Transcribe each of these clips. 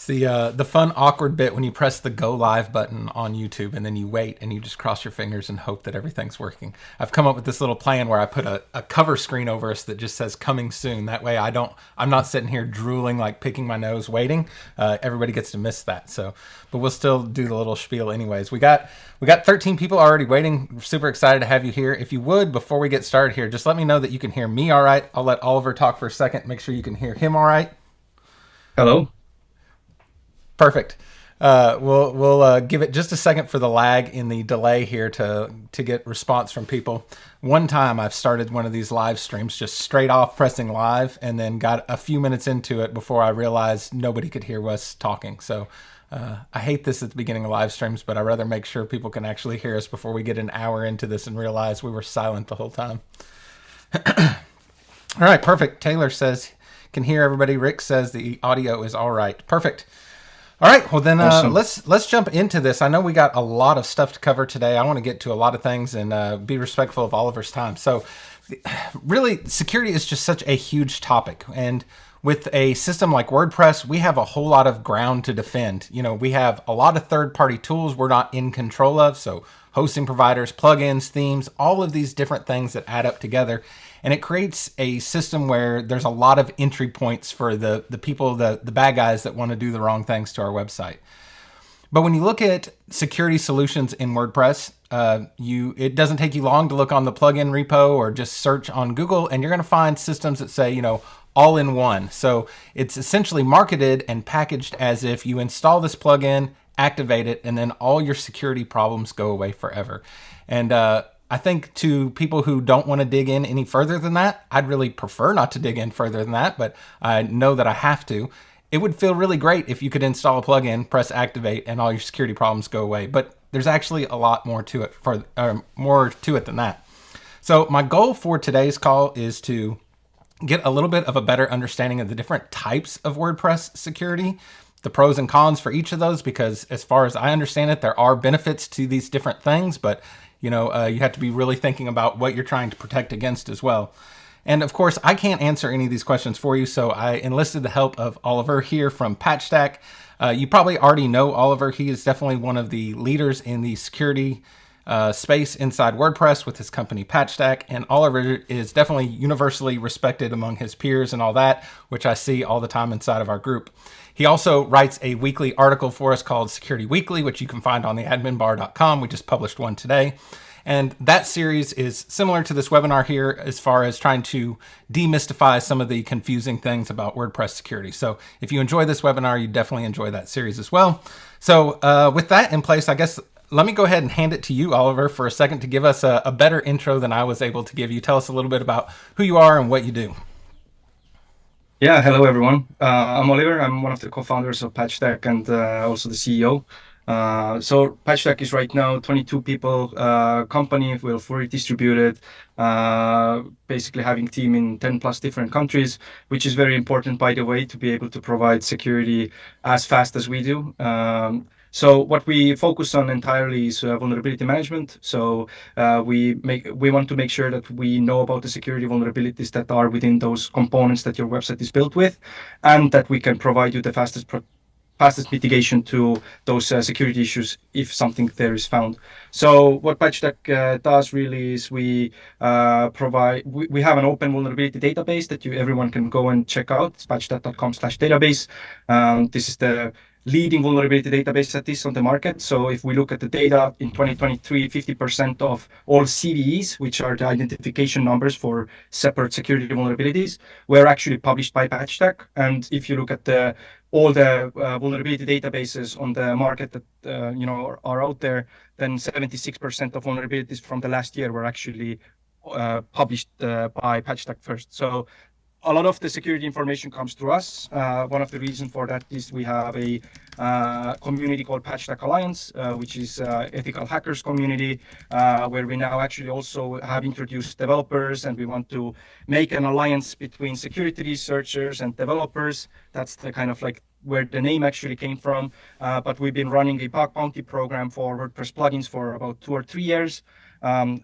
the fun awkward bit when you press the go live button on YouTube and then you wait and you just cross your fingers and hope that everything's working. I've come up with this little plan where I put a cover screen over us that just says coming soon. That way I'm not sitting here drooling, like picking my nose waiting. Everybody gets to miss that. So, but we'll still do the little spiel anyways. We got 13 people already waiting. We're super excited to have you here. If you would, before we get started here, just let me know that you can hear me all right. I'll let Oliver talk for a second. Make sure you can hear him all right. Hello. Perfect. We'll give it just a second for the lag in the delay here to get response from people. One time I've started one of these live streams just straight off pressing live and then got a few minutes into it before I realized nobody could hear us talking. So I hate this at the beginning of live streams, but I'd rather make sure people can actually hear us before we get an hour into this and realize we were silent the whole time. All right, perfect. Taylor says can hear everybody. Rick says the audio is all right. Perfect. All right, well then Awesome. let's jump into this. I know we got a lot of stuff to cover today. I want to get to a lot of things and be respectful of Oliver's time. So really, security is just such a huge topic. And with a system like WordPress, we have a whole lot of ground to defend. You know, we have a lot of third-party tools we're not in control of. So hosting providers, plugins, themes, all of these different things that add up together. And it creates a system where there's a lot of entry points for the people, the bad guys that want to do the wrong things to our website. But when you look at security solutions in WordPress, it doesn't take you long to look on the plugin repo or just search on Google, and you're going to find systems that say, all in one. So it's essentially marketed and packaged as if you install this plugin, activate it, and then all your security problems go away forever. And I think to people who don't want to dig in any further than that, I'd really prefer not to dig in further than that, but I know that I have to. It would feel really great if you could install a plugin, press activate, and all your security problems go away. But there's actually a lot more to it than that. So my goal for today's call is to get a little bit of a better understanding of the different types of WordPress security, the pros and cons for each of those, because as far as I understand it, there are benefits to these different things, but you have to be really thinking about what you're trying to protect against as well. And of course, I can't answer any of these questions for you, so I enlisted the help of Oliver here from Patchstack. You probably already know Oliver. He is definitely one of the leaders in the security space inside WordPress with his company Patchstack, and Oliver is definitely universally respected among his peers and all that, which I see all the time inside of our group. He also writes a weekly article for us called Security Weekly, which you can find on the adminbar.com. We just published one today. And that series is similar to this webinar here as far as trying to demystify some of the confusing things about WordPress security. So if you enjoy this webinar, you definitely enjoy that series as well. So with that in place, I guess let me go ahead and hand it to you, Oliver, for a second to give us a better intro than I was able to give you. Tell us a little bit about who you are and what you do. Yeah, hello everyone. I'm Oliver. I'm one of the co-founders of Patchstack and also the CEO. So Patchstack is right now 22 people company. We're fully distributed, basically having team in 10 plus different countries, which is very important, by the way, to be able to provide security as fast as we do. So what we focus on entirely is vulnerability management. So we want to make sure that we know about the security vulnerabilities that are within those components that your website is built with, and that we can provide you the fastest mitigation to those security issues if something there is found. So what Patchstack does really is we have an open vulnerability database that everyone can go and check out. It's patchstack.com/database. This is the leading vulnerability database that is on the market. So if we look at the data in 2023, 50% of all CVEs, which are the identification numbers for separate security vulnerabilities, were actually published by Patchstack. And if you look at all the vulnerability databases on the market that are out there, then 76% of vulnerabilities from the last year were actually published by Patchstack first. So a lot of the security information comes through us. One of the reasons for that is we have a community called Patchstack Alliance, which is ethical hackers community, where we now actually also have introduced developers, and we want to make an alliance between security researchers and developers. That's the kind of like where the name actually came from. But we've been running a bug bounty program for WordPress plugins for about 2 or 3 years.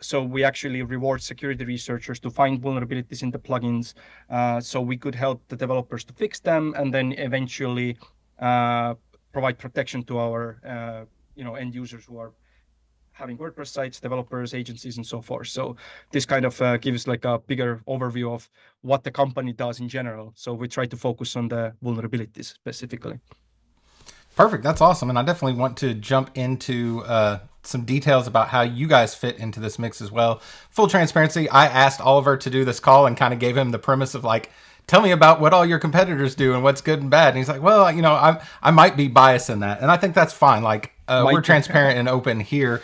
So we actually reward security researchers to find vulnerabilities in the plugins, so we could help the developers to fix them, and then eventually provide protection to our end users who are having WordPress sites, developers, agencies, and so forth. So this kind of gives like a bigger overview of what the company does in general. So we try to focus on the vulnerabilities specifically. Perfect. That's awesome. And I definitely want to jump into some details about how you guys fit into this mix as well. Full transparency, I asked Oliver to do this call and kind of gave him the premise of like, tell me about what all your competitors do and what's good and bad. And he's like, well, I might be biased in that. And I think that's fine. Like, we're transparent and open here.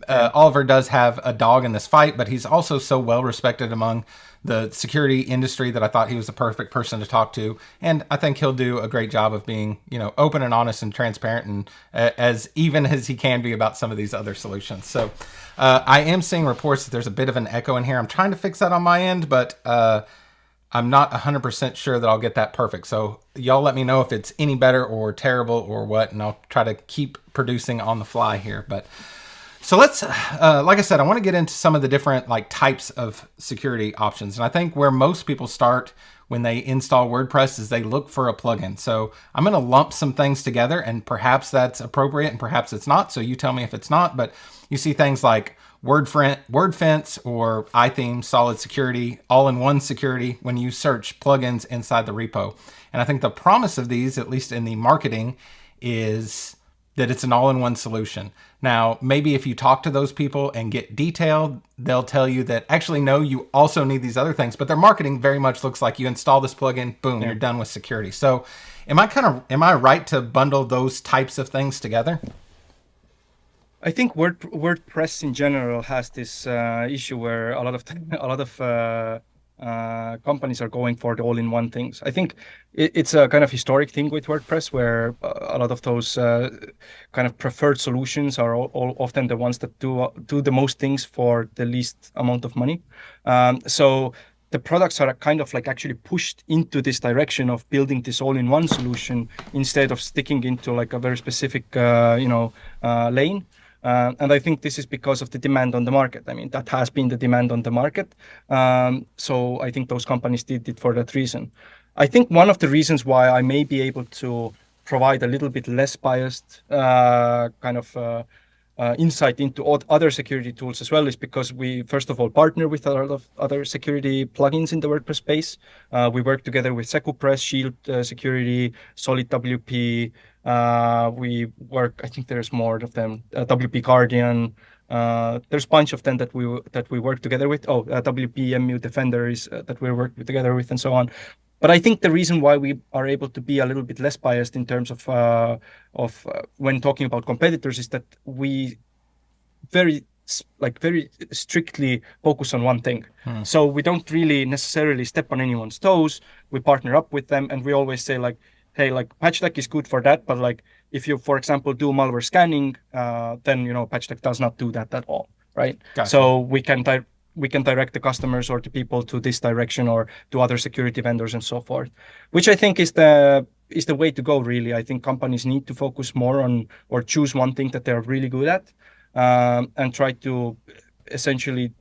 Oliver does have a dog in this fight, but he's also so well respected among the security industry that I thought he was the perfect person to talk to. And I think he'll do a great job of being, open and honest and transparent and as even as he can be about some of these other solutions. So I am seeing reports that there's a bit of an echo in here. I'm trying to fix that on my end, but I'm not 100% sure that I'll get that perfect. So y'all let me know if it's any better or terrible or what, and I'll try to keep producing on the fly here. But so let's, like I said, I want to get into some of the different like types of security options. And I think where most people start when they install WordPress is they look for a plugin. So I'm going to lump some things together, and perhaps that's appropriate and perhaps it's not. So you tell me if it's not, but you see things like WordFence or iTheme, Solid Security, all-in-one security when you search plugins inside the repo. And I think the promise of these, at least in the marketing, is that it's an all-in-one solution. Now, maybe if you talk to those people and get detailed, they'll tell you that actually, no, you also need these other things, but their marketing very much looks like you install this plugin, boom, you're done with security. So am I right to bundle those types of things together? I think WordPress in general has this issue where a lot of companies are going for the all-in-one things. I think it's a kind of historic thing with WordPress where a lot of those kind of preferred solutions are often the ones that do the most things for the least amount of money. So the products are kind of like actually pushed into this direction of building this all-in-one solution instead of sticking into like a very specific lane. And I think this is because of the demand on the market. I mean, that has been the demand on the market. So I think those companies did it for that reason. I think one of the reasons why I may be able to provide a little bit less biased insight into other security tools as well is because we, first of all, partner with a lot of other security plugins in the WordPress space. We work together with SecuPress, Shield Security, Solid WP. We work, I think there's more of them, WP Guardian. There's a bunch of them that we work together with. WP MU Defender is that we work together with, and so on. But I think the reason why we are able to be a little bit less biased in terms of when talking about competitors is that we very strictly focus on one thing. So we don't really necessarily step on anyone's toes. We partner up with them, and we always say like, hey, like Patchstack is good for that, but like if you, for example, do malware scanning, then Patchstack does not do that at all, right? Gotcha. So we can direct the customers or the people to this direction or to other security vendors and so forth, which I think is the way to go, really. I think companies need to focus more on or choose one thing that they're really good at and try to essentially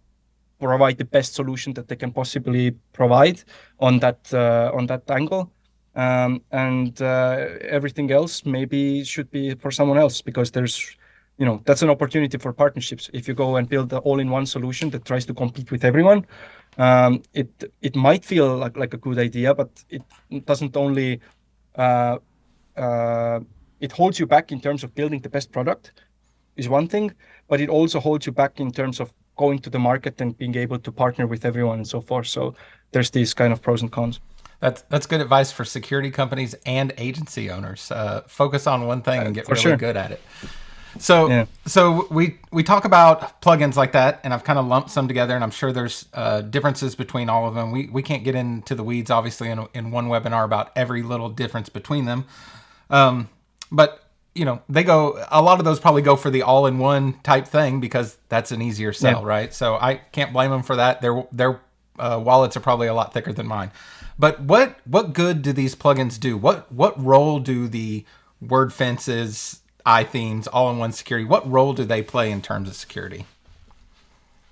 provide the best solution that they can possibly provide on that angle. And everything else maybe should be for someone else because there's that's an opportunity for partnerships. If you go and build the all-in-one solution that tries to compete with everyone, it might feel like a good idea, but it doesn't only it holds you back in terms of building the best product is one thing, but it also holds you back in terms of going to the market and being able to partner with everyone and so forth. So there's these kind of pros and cons. That's good advice for security companies and agency owners. Focus on one thing and get really good at it. So we talk about plugins like that, and I've kind of lumped some together, and I'm sure there's differences between all of them. We can't get into the weeds, obviously, in one webinar about every little difference between them. But a lot of those probably go for the all-in-one type thing because that's an easier sell, right? So I can't blame them for that. Their wallets are probably a lot thicker than mine. But what good do these plugins do? What role do the WordFences, iThemes, all-in-one security, what role do they play in terms of security?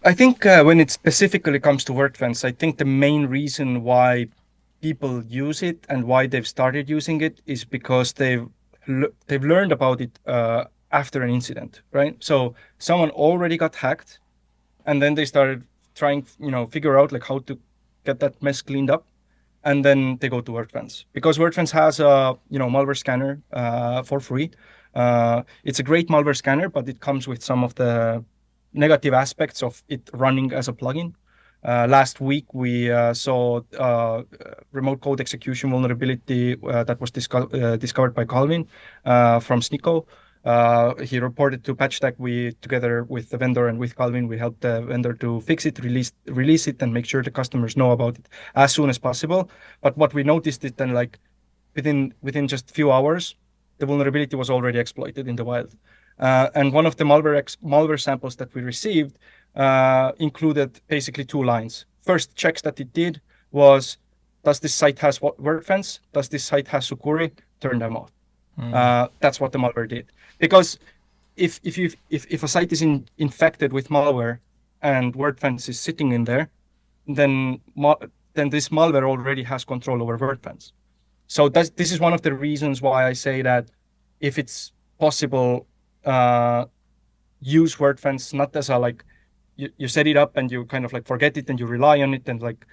I think when it specifically comes to WordFence, I think the main reason why people use it and why they've started using it is because they've learned about it after an incident, right? So someone already got hacked, and then they started trying, figure out like how to get that mess cleaned up, and then they go to WordFence because WordFence has a malware scanner for free. It's a great malware scanner, but it comes with some of the negative aspects of it running as a plugin. Last week, we saw remote code execution vulnerability that was discovered by Calvin from Snico. He reported to Patchstack. We, together with the vendor and with Calvin, we helped the vendor to fix it, release it, and make sure the customers know about it as soon as possible. But what we noticed is then, like within just a few hours, the vulnerability was already exploited in the wild. And one of the malware samples that we received included basically 2 lines. First checks that it did was, does this site has WordFence? Does this site has Sucuri? Turn them off. That's what the malware did. Because if a site is infected with malware and WordFence is sitting in there, then this malware already has control over WordFence. So this is one of the reasons why I say that if it's possible, use WordFence not as a like you set it up and you kind of like forget it and you rely on it and like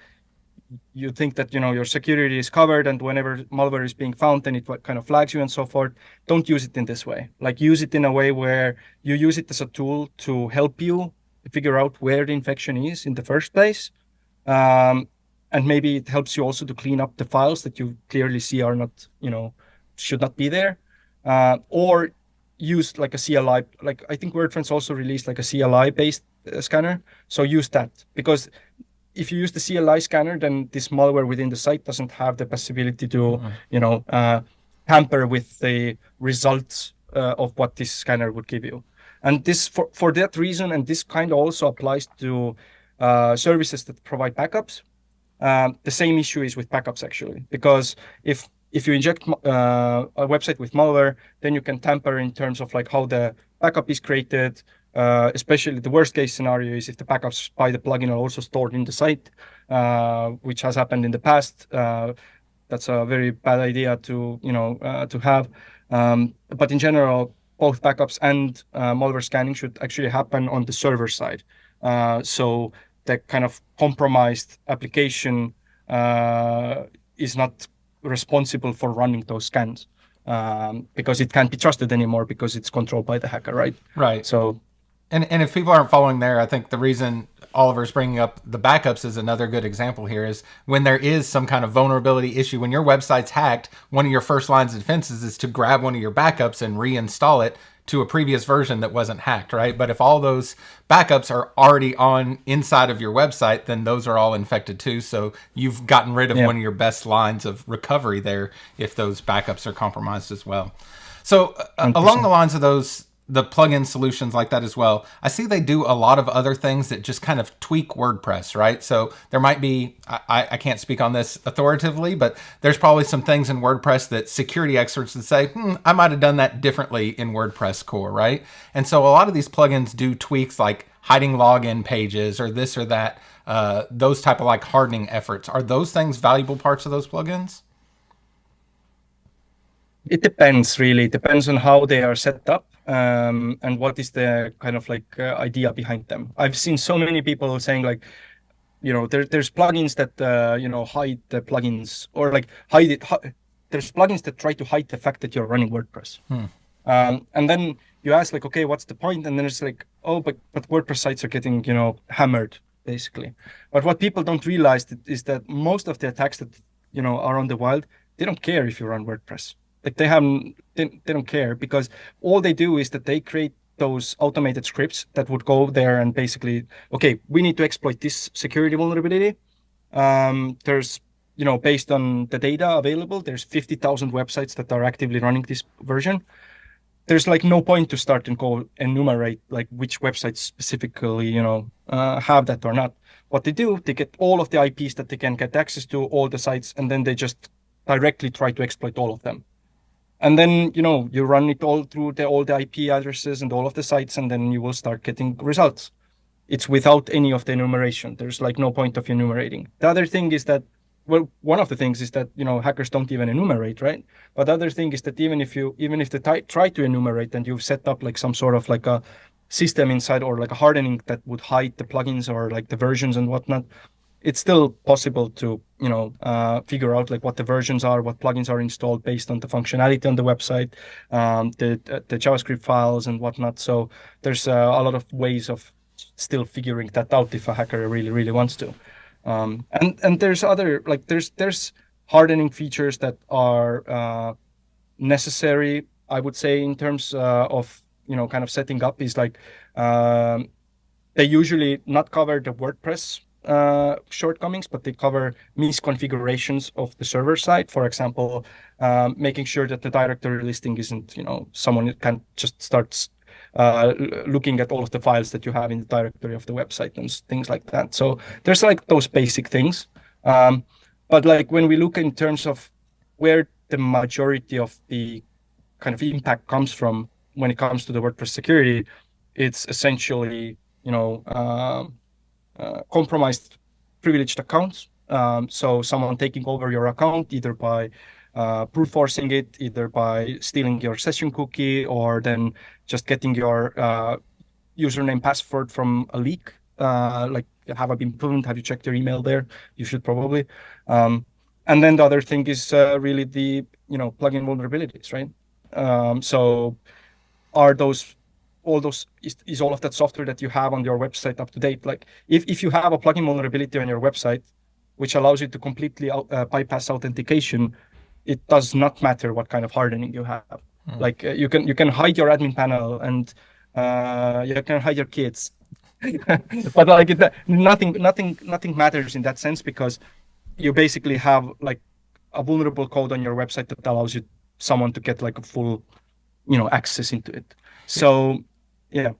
you think that your security is covered, and whenever malware is being found, then it kind of flags you and so forth. Don't use it in this way. Like, use it in a way where you use it as a tool to help you figure out where the infection is in the first place. And maybe it helps you also to clean up the files that you clearly see are not, should not be there. Or use like a CLI, like I think WordFence also released like a CLI based scanner. So use that, because if you use the CLI scanner, then this malware within the site doesn't have the possibility to, tamper with the results of what this scanner would give you. And this, for that reason, and this kind of also applies to services that provide backups. The same issue is with backups, actually, because if you inject a website with malware, then you can tamper in terms of like how the backup is created. Especially the worst case scenario is if the backups by the plugin are also stored in the site, which has happened in the past. That's a very bad idea to have. But in general, both backups and malware scanning should actually happen on the server side. So the kind of compromised application is not responsible for running those scans, because it can't be trusted anymore because it's controlled by the hacker, right? Right. So. And if people aren't following there, I think the reason Oliver's bringing up the backups is another good example here, is when there is some kind of vulnerability issue, when your website's hacked, one of your first lines of defenses is to grab one of your backups and reinstall it to a previous version that wasn't hacked, right? But if all those backups are already on inside of your website, then those are all infected too. So you've gotten rid of one of your best lines of recovery there if those backups are compromised as well. So along the lines of the plugin solutions like that as well, I see they do a lot of other things that just kind of tweak WordPress, right? So there might be, I can't speak on this authoritatively, but there's probably some things in WordPress that security experts would say, I might have done that differently in WordPress core, right? And so a lot of these plugins do tweaks like hiding login pages or this or that, those type of like hardening efforts. Are those things valuable parts of those plugins? It depends, really. It depends on how they are set up. And what is the kind of like idea behind them. I've seen so many people saying like, there's plugins that, hide the plugins, or like hide it. There's plugins that try to hide the fact that you're running WordPress. And then you ask like, okay, what's the point? And then it's like, oh, but WordPress sites are getting, hammered, basically. But what people don't realize is that most of the attacks that, are on the wild, they don't care if you run WordPress. Like they don't care, because all they do is that they create those automated scripts that would go there and basically, okay, we need to exploit this security vulnerability. There's, based on the data available, there's 50,000 websites that are actively running this version. There's like no point to start and go enumerate like which websites specifically, have that or not. What they do, they get all of the IPs that they can get access to, all the sites, and then they just directly try to exploit all of them. And then, you run it all through all the IP addresses and all of the sites, and then you will start getting results. It's without any of the enumeration. There's like no point of enumerating. The other thing is that well, one of the things is that, hackers don't even enumerate, right? But the other thing is that even if they try to enumerate, and you've set up like some sort of like a system inside, or like a hardening that would hide the plugins or like the versions and whatnot, it's still possible to, figure out like what the versions are, what plugins are installed based on the functionality on the website, the JavaScript files and whatnot. So there's a lot of ways of still figuring that out if a hacker really, really wants to. And there's other, like there's hardening features that are necessary, I would say, in terms of, kind of setting up, is like they usually not cover the WordPress shortcomings, but they cover misconfigurations of the server side. For example, making sure that the directory listing isn't, someone can just starts looking at all of the files that you have in the directory of the website and things like that. So there's like those basic things. But like when we look in terms of where the majority of the kind of impact comes from when it comes to the WordPress security, it's essentially, compromised privileged accounts. So someone taking over your account either by brute forcing it, either by stealing your session cookie, or then just getting your username password from a leak. Like, have I been pruned? Have you checked your email there? You should probably. And then the other thing is really the plugin vulnerabilities, right? So are those is all of that software that you have on your website up to date? Like if you have a plugin vulnerability on your website, which allows you to completely bypass authentication, it does not matter what kind of hardening you have. Like you can hide your admin panel, and you can hide your kids, but like nothing matters in that sense, because you basically have like a vulnerable code on your website that allows someone to get like a full access into it. So yeah.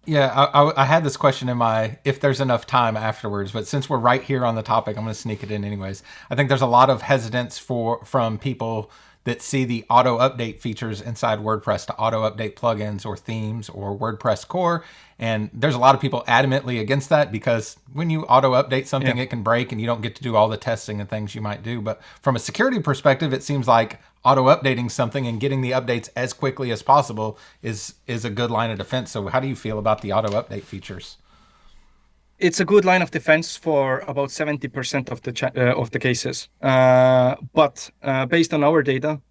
Yeah, I had this question in my if there's enough time afterwards, but since we're right here on the topic, I'm going to sneak it in anyways. I think there's a lot of hesitance from people that see the auto update features inside WordPress to auto update plugins or themes or WordPress core. And there's a lot of people adamantly against that, because when you auto update something, it can break and you don't get to do all the testing and things you might do. But from a security perspective, it seems like auto updating something and getting the updates as quickly as possible is a good line of defense. So how do you feel about the auto update features? It's a good line of defense for about 70% of the cases. But based on our data,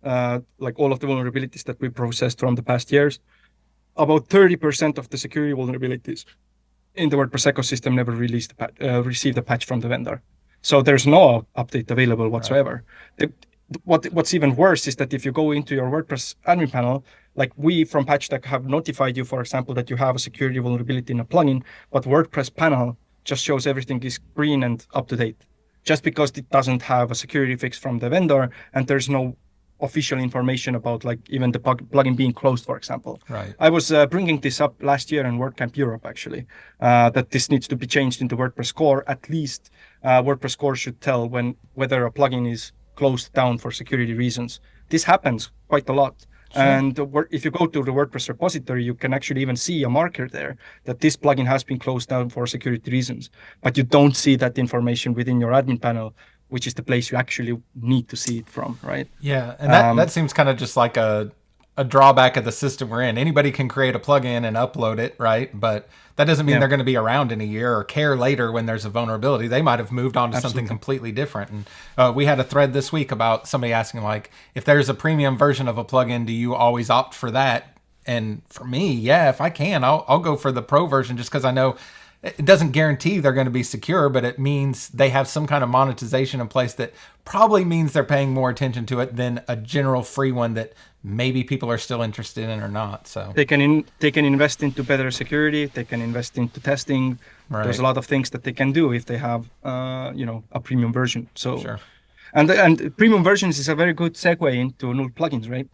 like all of the vulnerabilities that we processed from the past years, about 30% of the security vulnerabilities in the WordPress ecosystem never received a patch from the vendor. So there's no update available whatsoever. Right. What's even worse is that if you go into your WordPress admin panel, like we from Patchstack have notified you, for example, that you have a security vulnerability in a plugin, but WordPress panel just shows everything is green and up to date, just because it doesn't have a security fix from the vendor, and there's no official information about like even the plugin being closed, for example. Right. I was bringing this up last year in WordCamp Europe, actually, that this needs to be changed into WordPress core. At least WordPress core should tell whether a plugin is closed down for security reasons. This happens quite a lot. Sure. And if you go to the WordPress repository, you can actually even see a marker there that this plugin has been closed down for security reasons. But you don't see that information within your admin panel, which is the place you actually need to see it from, right? Yeah, and that seems kind of just like a drawback of the system we're in. Anybody can create a plugin and upload it, right? But that doesn't mean they're going to be around in a year or care later when there's a vulnerability. They might have moved on to something completely different. And we had a thread this week about somebody asking, like, if there's a premium version of a plugin, do you always opt for that? And for me, yeah, if I can, I'll go for the pro version, just because I know it doesn't guarantee they're going to be secure, but it means they have some kind of monetization in place that probably means they're paying more attention to it than a general free one that maybe people are still interested in or not. So they can invest into better security. They can invest into testing. Right. There's a lot of things that they can do if they have a premium version. So sure. And premium versions is a very good segue into nulled plugins, right?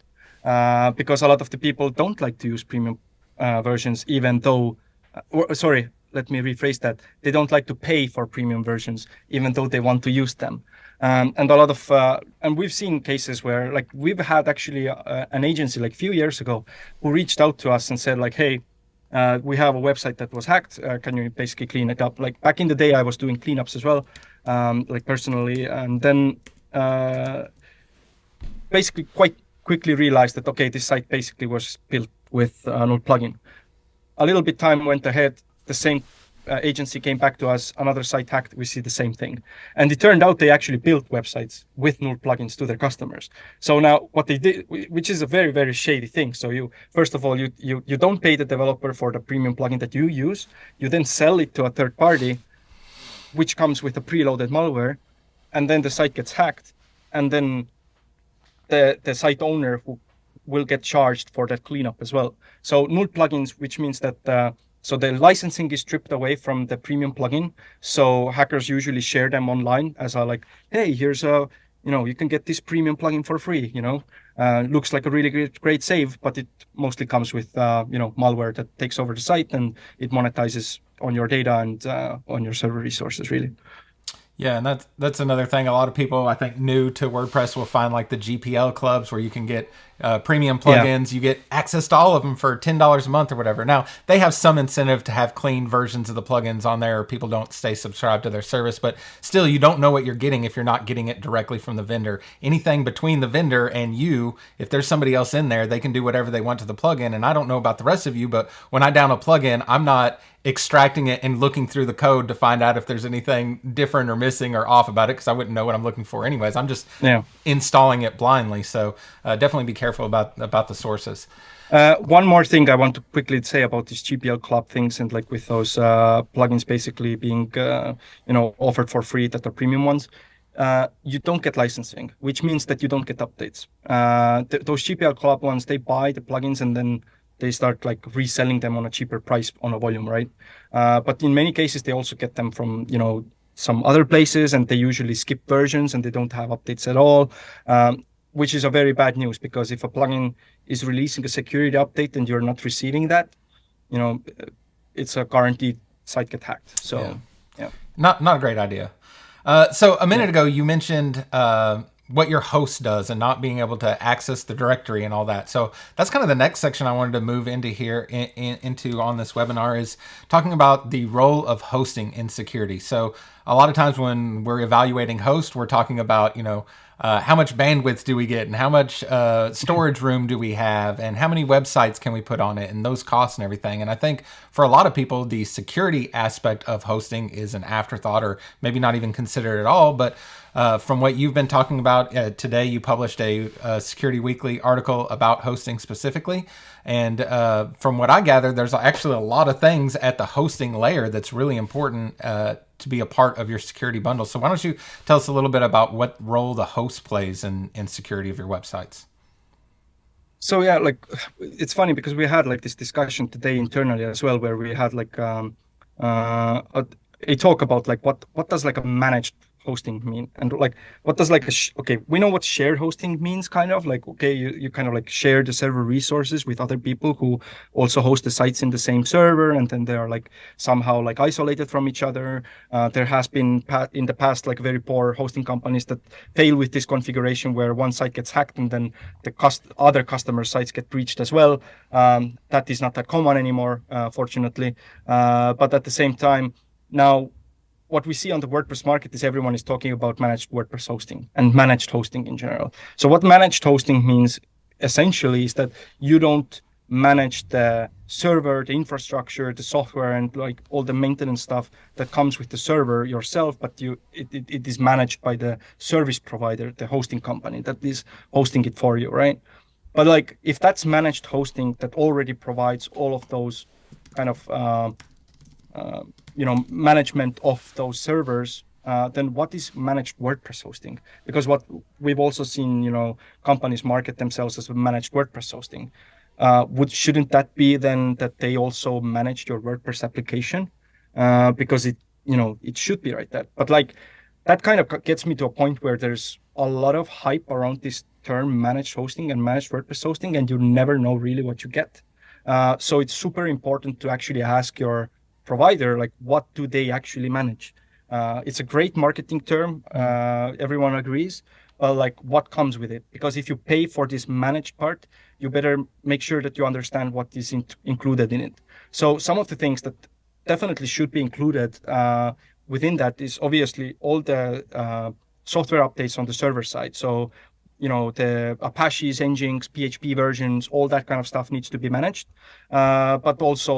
Because a lot of the people don't like to use premium versions, even though let me rephrase that. They don't like to pay for premium versions, even though they want to use them. And a lot of, and we've seen cases where, like, we've had actually an agency like a few years ago who reached out to us and said, like, hey, we have a website that was hacked. Can you basically clean it up? Like back in the day, I was doing cleanups as well. like personally, and then basically quite quickly realized that, okay, this site basically was built with null plugin. A little bit time went ahead, the same agency came back to us, another site hacked, we see the same thing. And it turned out they actually built websites with null plugins to their customers. So now what they did, which is a very, very shady thing. So you, first of all, you don't pay the developer for the premium plugin that you use. You then sell it to a third party, which comes with a preloaded malware. And then the site gets hacked. And then the site owner who will get charged for that cleanup as well. So null plugins, which means that so the licensing is stripped away from the premium plugin. So hackers usually share them online as a like, hey, here's a, you can get this premium plugin for free. Looks like a really great save, but it mostly comes with malware that takes over the site and it monetizes on your data and on your server resources, really. Yeah, and that's another thing. A lot of people, I think, new to WordPress will find like the GPL clubs where you can get premium plugins. Yeah. You get access to all of them for $10 a month or whatever. Now, they have some incentive to have clean versions of the plugins on there. People don't stay subscribed to their service, but still, you don't know what you're getting if you're not getting it directly from the vendor. Anything between the vendor and you, if there's somebody else in there, they can do whatever they want to the plugin. And I don't know about the rest of you, but when I download a plugin, I'm not extracting it and looking through the code to find out if there's anything different or missing or off about it, because I wouldn't know what I'm looking for anyways. I'm just installing it blindly. So definitely be careful about the sources. One more thing I want to quickly say about these GPL club things, and like with those plugins basically being offered for free that are premium ones. You don't get licensing, which means that you don't get updates. Those GPL club ones, they buy the plugins and then they start like reselling them on a cheaper price on a volume, right? But in many cases, they also get them from, some other places, and they usually skip versions and they don't have updates at all, which is a very bad news, because if a plugin is releasing a security update and you're not receiving that, it's a guaranteed site get hacked. So, yeah. Not a great idea. So a minute ago, you mentioned what your host does and not being able to access the directory and all that. So that's kind of the next section I wanted to move into here into on this webinar, is talking about the role of hosting in security. So a lot of times when we're evaluating host, we're talking about, how much bandwidth do we get and how much storage room do we have and how many websites can we put on it and those costs and everything. And I think for a lot of people, the security aspect of hosting is an afterthought or maybe not even considered at all. But from what you've been talking about today, you published a Security Weekly article about hosting specifically. And from what I gather, there's actually a lot of things at the hosting layer that's really important to be a part of your security bundle. So why don't you tell us a little bit about what role the host plays in security of your websites? So yeah, like it's funny because we had like this discussion today internally as well, where we had like a talk about like what does like a managed hosting mean, and like what does like okay, we know what shared hosting means, kind of like, okay, you kind of like share the server resources with other people who also host the sites in the same server, and then they are like somehow like isolated from each other. There has been in the past like very poor hosting companies that fail with this configuration, where one site gets hacked and then the other customer sites get breached as well. That is not that common anymore, fortunately, but at the same time now, what we see on the WordPress market is everyone is talking about managed WordPress hosting and managed hosting in general. So what managed hosting means essentially is that you don't manage the server, the infrastructure, the software, and like all the maintenance stuff that comes with the server yourself, but it is managed by the service provider, the hosting company that is hosting it for you, right? But like if that's managed hosting that already provides all of those kind of management of those servers, then what is managed WordPress hosting? Because what we've also seen, companies market themselves as managed WordPress hosting. Shouldn't that be then that they also manage your WordPress application? Because it should be like that. But like that kind of gets me to a point where there's a lot of hype around this term managed hosting and managed WordPress hosting, and you never know really what you get. So it's super important to actually ask your provider, like, what do they actually manage? It's a great marketing term. Everyone agrees. Like, what comes with it? Because if you pay for this managed part, you better make sure that you understand what is included in it. So some of the things that definitely should be included within that is obviously all the software updates on the server side. So, the Apache's, Nginx, PHP versions, all that kind of stuff needs to be managed. But also,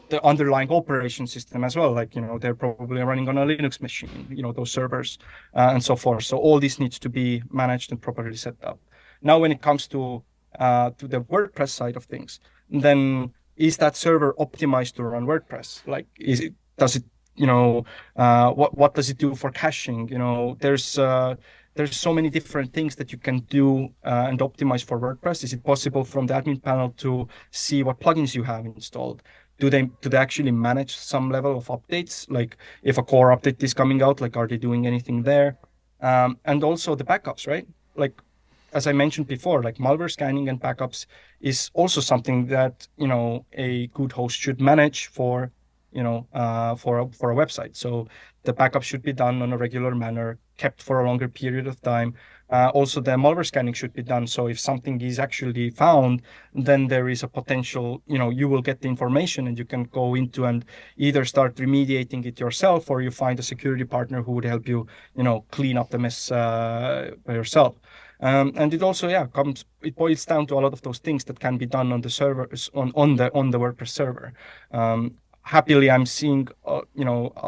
the underlying operation system as well. Like, they're probably running on a Linux machine, those servers and so forth. So all this needs to be managed and properly set up. Now, when it comes to the WordPress side of things, then is that server optimized to run WordPress? Like, does it, what does it do for caching? There's so many different things that you can do and optimize for WordPress. Is it possible from the admin panel to see what plugins you have installed? Do they actually manage some level of updates? Like if a core update is coming out, like are they doing anything there? And also the backups, right? Like as I mentioned before, like malware scanning and backups is also something that a good host should manage for for a website. So the backup should be done on a regular manner, kept for a longer period of time. Also, the malware scanning should be done. So if something is actually found, then there is a potential, you will get the information and you can go into and either start remediating it yourself, or you find a security partner who would help you, clean up the mess by yourself. And it also, it boils down to a lot of those things that can be done on the servers, on the WordPress server. Happily, I'm seeing, a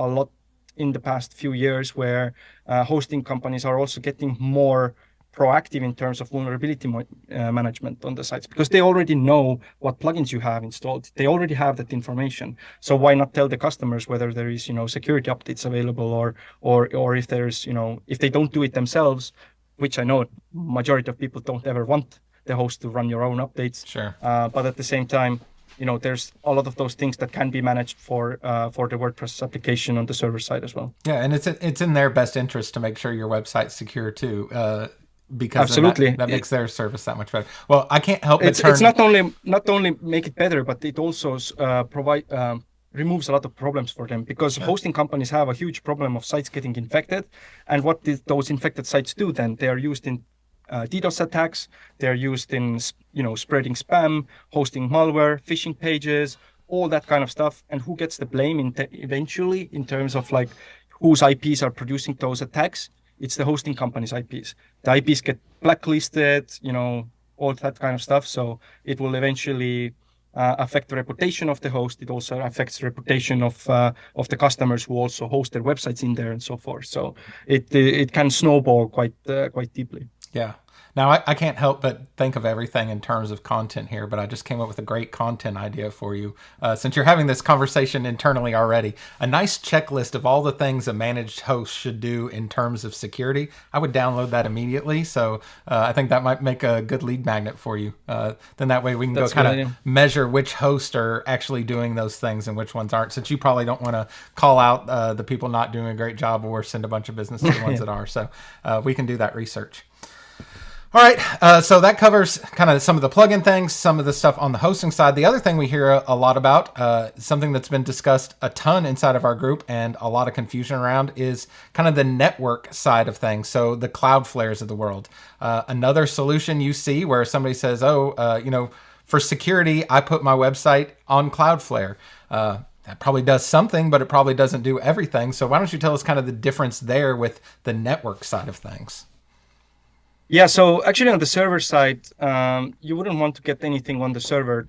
lot in the past few years where hosting companies are also getting more proactive in terms of vulnerability management on the sites, because they already know what plugins you have installed. They already have that information. So why not tell the customers whether there is, security updates available, or if there's, if they don't do it themselves, which I know majority of people don't ever want the host to run your own updates. Sure. But at the same time, there's a lot of those things that can be managed for the WordPress application on the server side as well. Yeah, and it's in their best interest to make sure your website's secure too, because absolutely that makes their service that much better. Well, I can't help but it's not only make it better, but it also removes a lot of problems for them, because hosting companies have a huge problem of sites getting infected. And what those infected sites do then? They are used in DDoS attacks. They're used in, spreading spam, hosting malware, phishing pages, all that kind of stuff. And who gets the blame eventually in terms of like whose IPs are producing those attacks? It's the hosting company's IPs. The IPs get blacklisted, all that kind of stuff. So it will eventually affect the reputation of the host. It also affects the reputation of the customers who also host their websites in there and so forth. So it can snowball quite deeply. Yeah. Now, I can't help but think of everything in terms of content here, but I just came up with a great content idea for you. Since you're having this conversation internally already, a nice checklist of all the things a managed host should do in terms of security. I would download that immediately. So I think that might make a good lead magnet for you. Then that way we can go kind of measure which hosts are actually doing those things and which ones aren't, since you probably don't want to call out the people not doing a great job or send a bunch of business to the ones that are. So we can do that research. All right, so that covers kind of some of the plugin things, some of the stuff on the hosting side. The other thing we hear a lot about, something that's been discussed a ton inside of our group and a lot of confusion around, is kind of the network side of things. So the Cloudflares of the world. Another solution you see where somebody says, for security, I put my website on Cloudflare. That probably does something, but it probably doesn't do everything. So why don't you tell us kind of the difference there with the network side of things? Yeah, so actually on the server side, you wouldn't want to get anything on the server.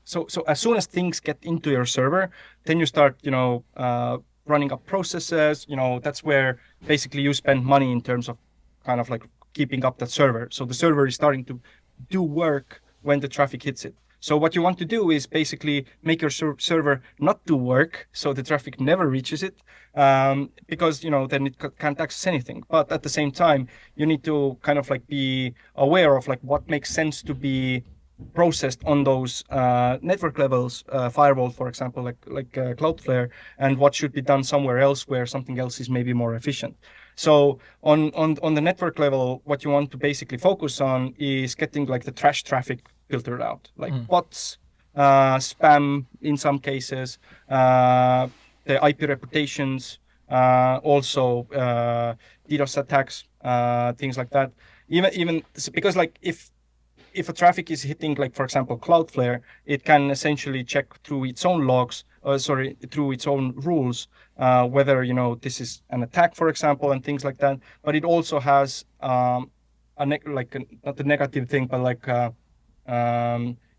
So as soon as things get into your server, then you start, running up processes. That's where basically you spend money in terms of kind of like keeping up that server. So the server is starting to do work when the traffic hits it. So what you want to do is basically make your server not do work, so the traffic never reaches it, because then it can't access anything. But at the same time, you need to kind of like be aware of like what makes sense to be processed on those network levels, firewall, for example, like Cloudflare, and what should be done somewhere else where something else is maybe more efficient. So on the network level, what you want to basically focus on is getting like the trash traffic filtered out, like bots, spam in some cases, the IP reputations, also DDoS attacks, things like that. Even because like if a traffic is hitting, like for example Cloudflare, it can essentially check through its own logs through its own rules, whether, this is an attack, for example, and things like that. But it also has not a negative thing, but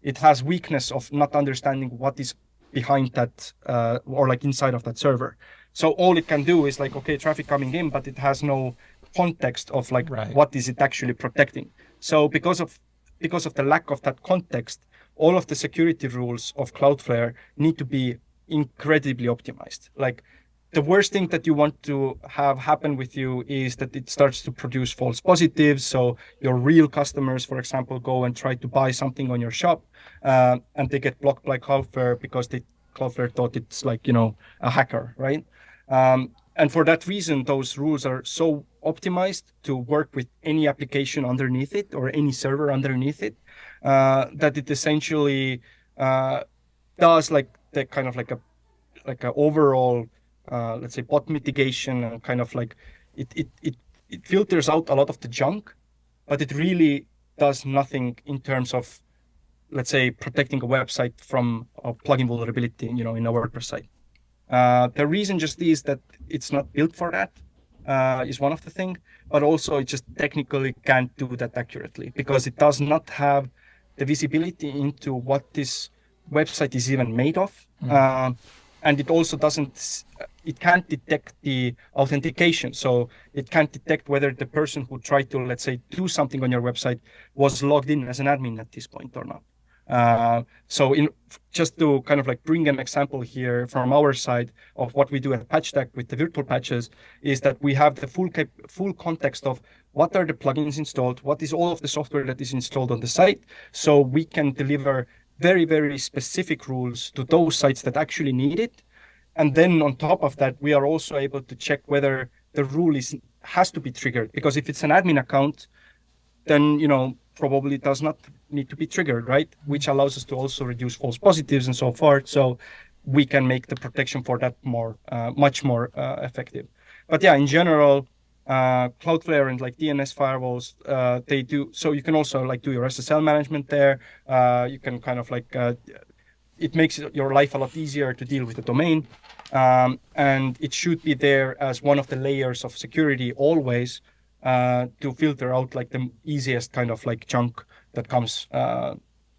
it has weakness of not understanding what is behind that, or like inside of that server. So all it can do is like, okay, traffic coming in, but it has no context of like Right. what is it actually protecting. So because of the lack of that context, all of the security rules of Cloudflare need to be incredibly optimized. Like the worst thing that you want to have happen with you is that it starts to produce false positives. So your real customers, for example, go and try to buy something on your shop, and they get blocked by Cloudflare because Cloudflare thought it's like, a hacker, right? And for that reason, those rules are so optimized to work with any application underneath it or any server underneath it, that it essentially does like the kind of like a overall, let's say, bot mitigation, and kind of like it filters out a lot of the junk, but it really does nothing in terms of, let's say, protecting a website from a plugin vulnerability, in a WordPress site. The reason just is that it's not built for that, is one of the things, but also it just technically can't do that accurately because it does not have the visibility into what this website is even made of. And it also it can't detect the authentication. So it can't detect whether the person who tried to, let's say, do something on your website was logged in as an admin at this point or not. So just to kind of like bring an example here from our side of what we do at Patchstack with the virtual patches, is that we have the full context of what are the plugins installed, what is all of the software that is installed on the site, so we can deliver very, very specific rules to those sites that actually need it. And then on top of that, we are also able to check whether the rule has to be triggered, because if it's an admin account, then probably does not need to be triggered, right? Which allows us to also reduce false positives and so forth. So we can make the protection for that much more effective. But yeah, in general, Cloudflare and like DNS firewalls, they do. So you can also like do your SSL management there. You can kind of like, it makes your life a lot easier to deal with the domain. And it should be there as one of the layers of security always, to filter out like the easiest kind of like junk that comes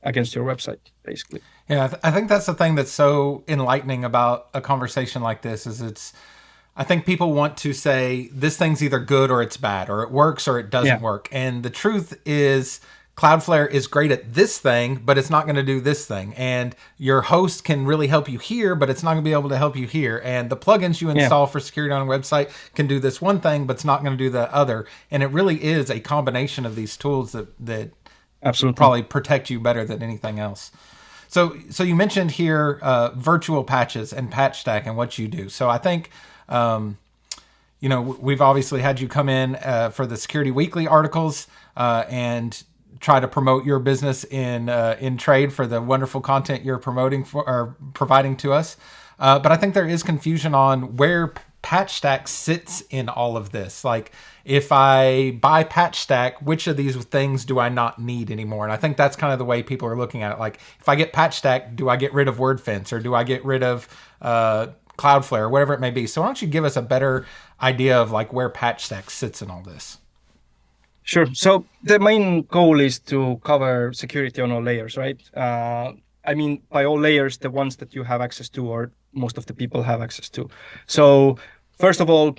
against your website, basically. Yeah, I think that's the thing that's so enlightening about a conversation like this is I think people want to say this thing's either good or it's bad, or it works or it doesn't work. And the truth is Cloudflare is great at this thing, but it's not going to do this thing. And your host can really help you here, but it's not going to be able to help you here. And the plugins you install for security on a website can do this one thing, but it's not going to do the other. And it really is a combination of these tools that absolutely probably protect you better than anything else. So you mentioned here virtual patches and Patchstack and what you do. So I think, we've obviously had you come in for the Security Weekly articles and try to promote your business in trade for the wonderful content you're promoting for or providing to us. But I think there is confusion on where Patchstack sits in all of this. Like, if I buy Patchstack, which of these things do I not need anymore? And I think that's kind of the way people are looking at it. Like, if I get Patchstack, do I get rid of WordFence, or do I get rid of Cloudflare, or whatever it may be? So why don't you give us a better idea of like where Patchstack sits in all this? Sure. So the main goal is to cover security on all layers, right? I mean, by all layers, the ones that you have access to, or most of the people have access to. So first of all,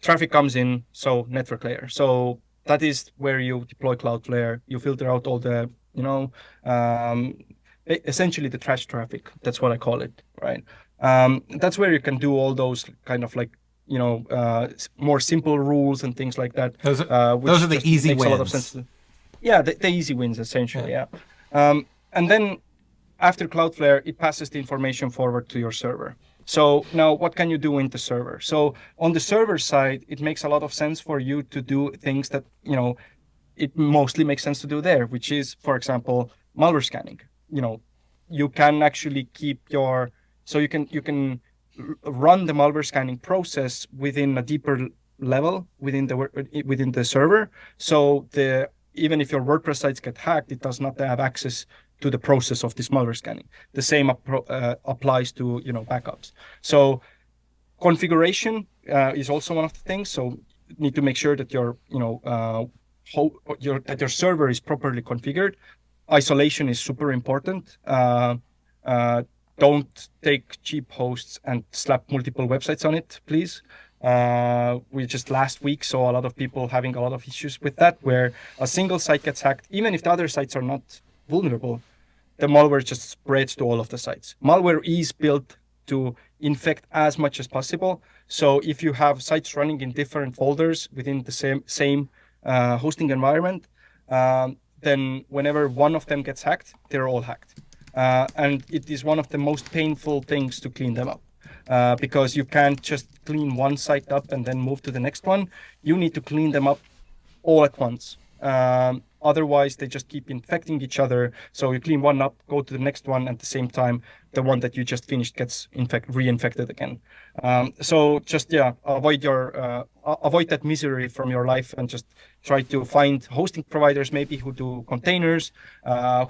traffic comes in, so network layer. So that is where you deploy Cloudflare. You filter out all the, essentially the trash traffic. That's what I call it, right? That's where you can do all those kind of like, more simple rules and things like that. Those are the easy wins. A lot of sense. Yeah, the easy wins, essentially, yeah. And then after Cloudflare, it passes the information forward to your server. So now what can you do in the server? So on the server side, it makes a lot of sense for you to do things that, it mostly makes sense to do there, which is, for example, malware scanning. You can actually keep so you can run the malware scanning process within a deeper level within the server. So even if your WordPress sites get hacked, it does not have access to the process of this malware scanning. The same applies to backups. So configuration is also one of the things. So you need to make sure that that your server is properly configured. Isolation is super important. Don't take cheap hosts and slap multiple websites on it, please. We just last week saw a lot of people having a lot of issues with that, where a single site gets hacked, even if the other sites are not vulnerable, the malware just spreads to all of the sites. Malware is built to infect as much as possible. So if you have sites running in different folders within the same hosting environment, then whenever one of them gets hacked, they're all hacked. And it is one of the most painful things to clean them up. Because you can't just clean one site up and then move to the next one. You need to clean them up all at once. Otherwise, they just keep infecting each other. So you clean one up, go to the next one, at the same time, the one that you just finished gets reinfected again. So just avoid that misery from your life, and just try to find hosting providers maybe who do containers,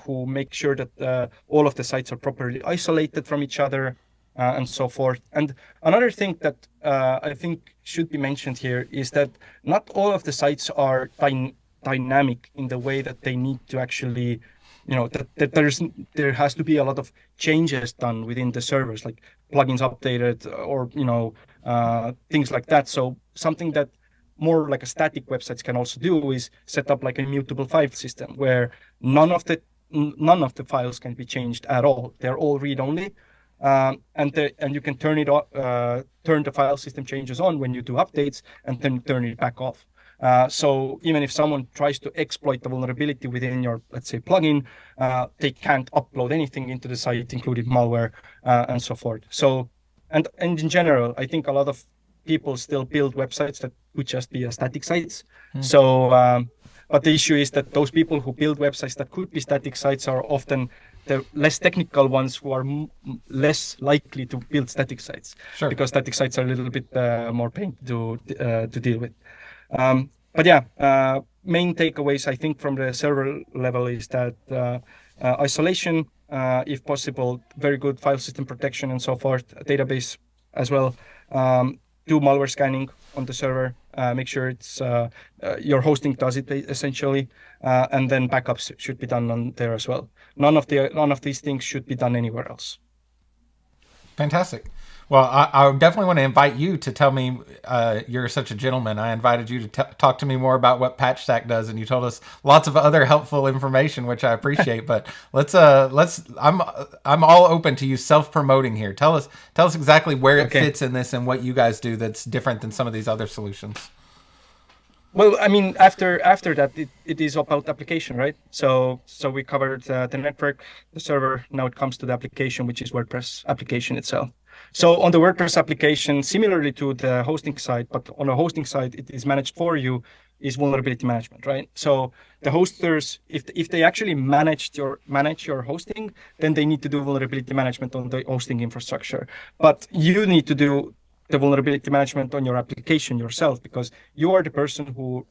who make sure that all of the sites are properly isolated from each other. And so forth. And another thing that I think should be mentioned here is that not all of the sites are dynamic in the way that they need to actually, that there has to be a lot of changes done within the servers, like plugins updated or, things like that. So something that more like a static websites can also do is set up like a immutable file system where none of the files can be changed at all. They're all read-only. And you can turn the file system changes on when you do updates, and then turn it back off. So even if someone tries to exploit the vulnerability within your, let's say, plugin, they can't upload anything into the site, including malware, and so forth. So, and in general, I think a lot of people still build websites that would just be static sites. So, but the issue is that those people who build websites that could be static sites are often the less technical ones who are less likely to build static sites. Sure. Because static sites are a little bit more pain to deal with. But yeah, main takeaways I think from the server level is that isolation, if possible, very good file system protection and so forth, database as well. Do malware scanning on the server. Make sure it's your hosting does it essentially, and then backups should be done on there as well. None of these things should be done anywhere else. Fantastic. Well, I definitely want to invite you to tell me, you're such a gentleman. I invited you to talk to me more about what Patchstack does, and you told us lots of other helpful information, which I appreciate. But I'm all open to you self-promoting here. Tell us exactly where it fits in this and what you guys do that's different than some of these other solutions. Well, I mean, after that, it is about application, right? So we covered the network, the server. Now it comes to the application, which is WordPress application itself. So on the WordPress application, similarly to the hosting side, but on a hosting side, it is managed for you, is vulnerability management, right? So the hosters, if they actually manage your hosting, then they need to do vulnerability management on the hosting infrastructure. But you need to do the vulnerability management on your application yourself, because you are the person who,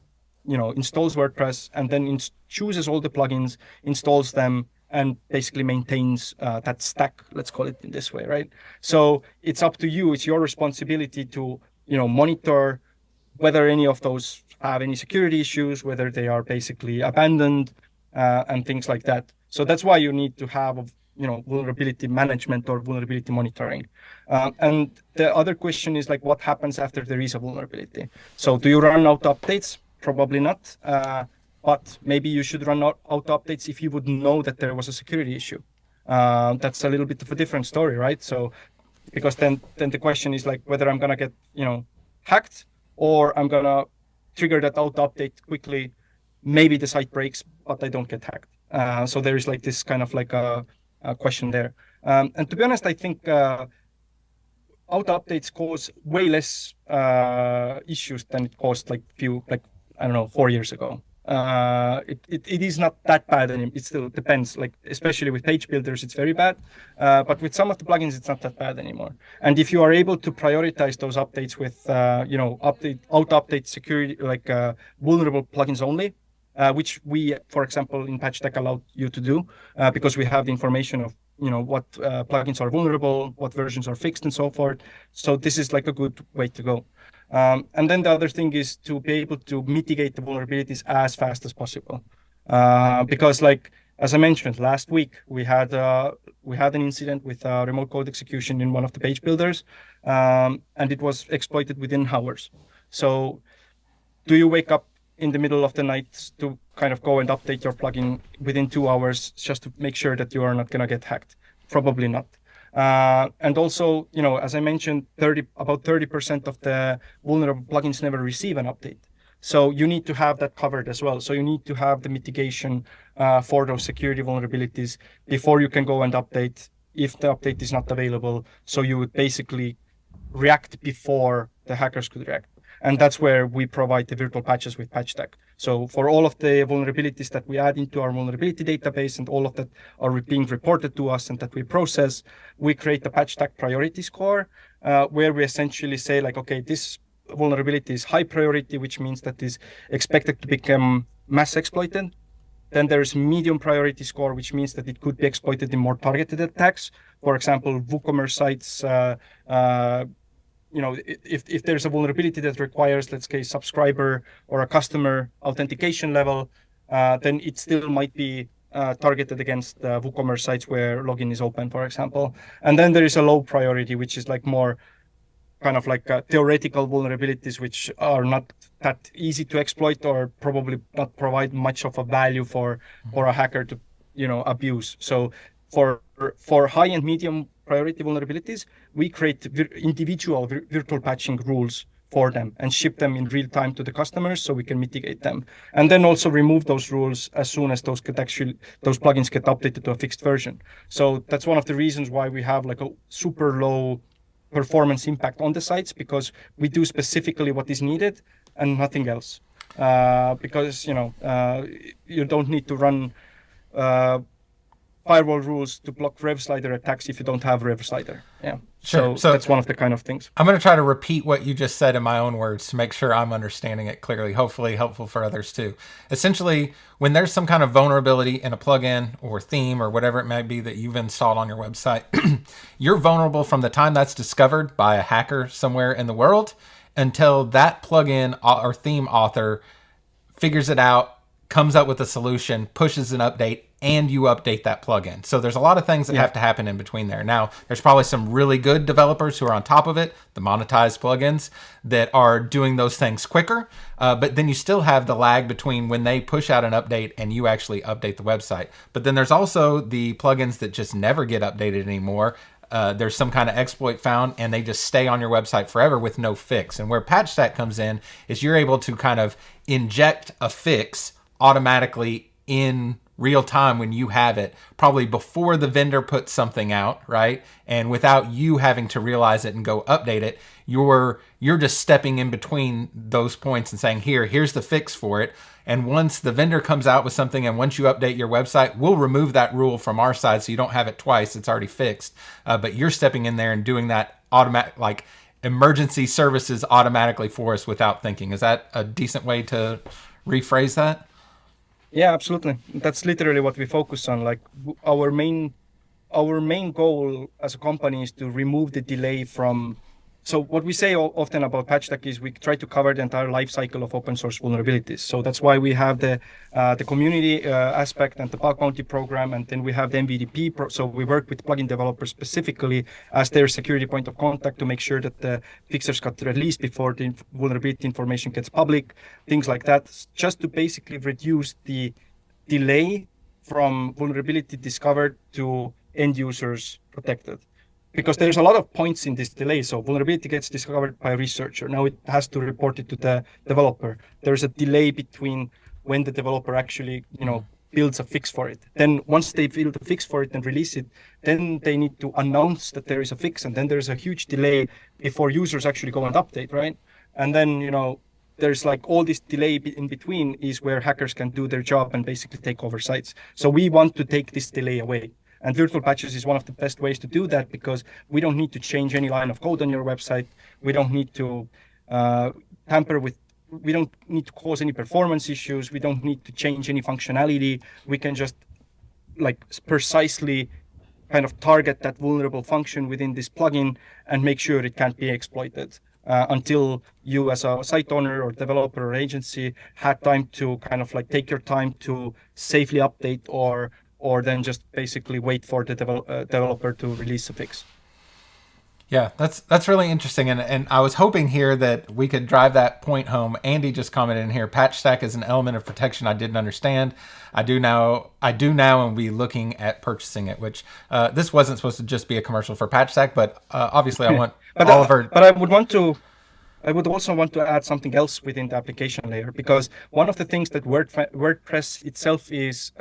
installs WordPress and then chooses all the plugins, installs them, and basically maintains that stack, let's call it in this way, right? So it's up to you. It's your responsibility to, monitor whether any of those have any security issues, whether they are basically abandoned, and things like that. So that's why you need to have, vulnerability management or vulnerability monitoring. And the other question is like, what happens after there is a vulnerability? So do you run out updates? Probably not. But maybe you should run out updates if you would know that there was a security issue. That's a little bit of a different story, right? So, because then the question is like whether I'm gonna get hacked, or I'm gonna trigger that auto update quickly. Maybe the site breaks, but I don't get hacked. So there is like this kind of like a question there. And to be honest, I think auto updates cause way less issues than it caused 4 years ago. It is not that bad anymore. It still depends, like especially with page builders, it's very bad. But with some of the plugins, it's not that bad anymore. And if you are able to prioritize those updates with, auto update security, like vulnerable plugins only, which we, for example, in Patchstack allow you to do because we have the information of what plugins are vulnerable, what versions are fixed, and so forth. So this is like a good way to go. And then the other thing is to be able to mitigate the vulnerabilities as fast as possible. Because like, as I mentioned, last week we had an incident with remote code execution in one of the page builders, and it was exploited within hours. So do you wake up in the middle of the night to kind of go and update your plugin within 2 hours just to make sure that you are not going to get hacked? Probably not. And also, as I mentioned, about 30% of the vulnerable plugins never receive an update. So you need to have that covered as well. So you need to have the mitigation for those security vulnerabilities before you can go and update if the update is not available. So you would basically react before the hackers could react. And that's where we provide the virtual patches with Patchstack. So for all of the vulnerabilities that we add into our vulnerability database and all of that are being reported to us and that we process, we create a Patchstack priority score where we essentially say like, okay, this vulnerability is high priority, which means that is expected to become mass exploited. Then there's medium priority score, which means that it could be exploited in more targeted attacks. For example, WooCommerce sites, if there's a vulnerability that requires, let's say, subscriber or a customer authentication level, then it still might be targeted against WooCommerce sites where login is open, for example. And then there is a low priority, which is like more kind of like theoretical vulnerabilities, which are not that easy to exploit or probably not provide much of a value for a hacker to, abuse. So for high and medium priority vulnerabilities, we create individual virtual patching rules for them and ship them in real time to the customers so we can mitigate them. And then also remove those rules as soon as those plugins get updated to a fixed version. So that's one of the reasons why we have like a super low performance impact on the sites, because we do specifically what is needed and nothing else. Because you don't need to run firewall rules to block rev slider attacks if you don't have rev slider. Yeah. Sure. So that's one of the kind of things. I'm going to try to repeat what you just said in my own words to make sure I'm understanding it clearly, hopefully helpful for others too. Essentially, when there's some kind of vulnerability in a plugin or theme or whatever it might be that you've installed on your website, you're vulnerable from the time that's discovered by a hacker somewhere in the world until that plugin or theme author figures it out, comes up with a solution, pushes an update, and you update that plugin. So there's a lot of things that have to happen in between there. Now, there's probably some really good developers who are on top of it, the monetized plugins, that are doing those things quicker. But then you still have the lag between when they push out an update and you actually update the website. But then there's also the plugins that just never get updated anymore. There's some kind of exploit found and they just stay on your website forever with no fix. And where Patchstack comes in is you're able to kind of inject a fix automatically in real time when you have it, probably before the vendor puts something out, right? And without you having to realize it and go update it, you're just stepping in between those points and saying, here's the fix for it. And once the vendor comes out with something and once you update your website, we'll remove that rule from our side so you don't have it twice. It's already fixed. But you're stepping in there and doing that automatic, like emergency services automatically for us without thinking. Is that a decent way to rephrase that? Yeah, absolutely. That's literally what we focus on. Like our main goal as a company is to remove the delay from. So what we say often about Patchstack is we try to cover the entire life cycle of open source vulnerabilities. So that's why we have the community aspect and the bug bounty program, and then we have the MVDP. So we work with plugin developers specifically as their security point of contact to make sure that the fixers got released before the vulnerability information gets public, things like that, just to basically reduce the delay from vulnerability discovered to end users protected. Because there's a lot of points in this delay. So vulnerability gets discovered by a researcher. Now it has to report it to the developer. There's a delay between when the developer actually, builds a fix for it. Then once they build a fix for it and release it, then they need to announce that there is a fix. And then there's a huge delay before users actually go and update, right? And then, there's like all this delay in between is where hackers can do their job and basically take over sites. So we want to take this delay away. And virtual patches is one of the best ways to do that because we don't need to change any line of code on your website. We don't need to tamper with need to cause any performance issues. We don't need to change any functionality. We can just like precisely kind of target that vulnerable function within this plugin and make sure it can't be exploited until you as a site owner or developer or agency had time to kind of like take your time to safely update or then just basically wait for the developer to release a fix. Yeah, that's really interesting, and I was hoping here that we could drive that point home. Andy just commented in here, Patchstack is an element of protection I didn't understand. I do now, and will be looking at purchasing it. Which this wasn't supposed to just be a commercial for Patchstack, but obviously I want Oliver. But I would also want to add something else within the application layer, because one of the things that WordPress itself is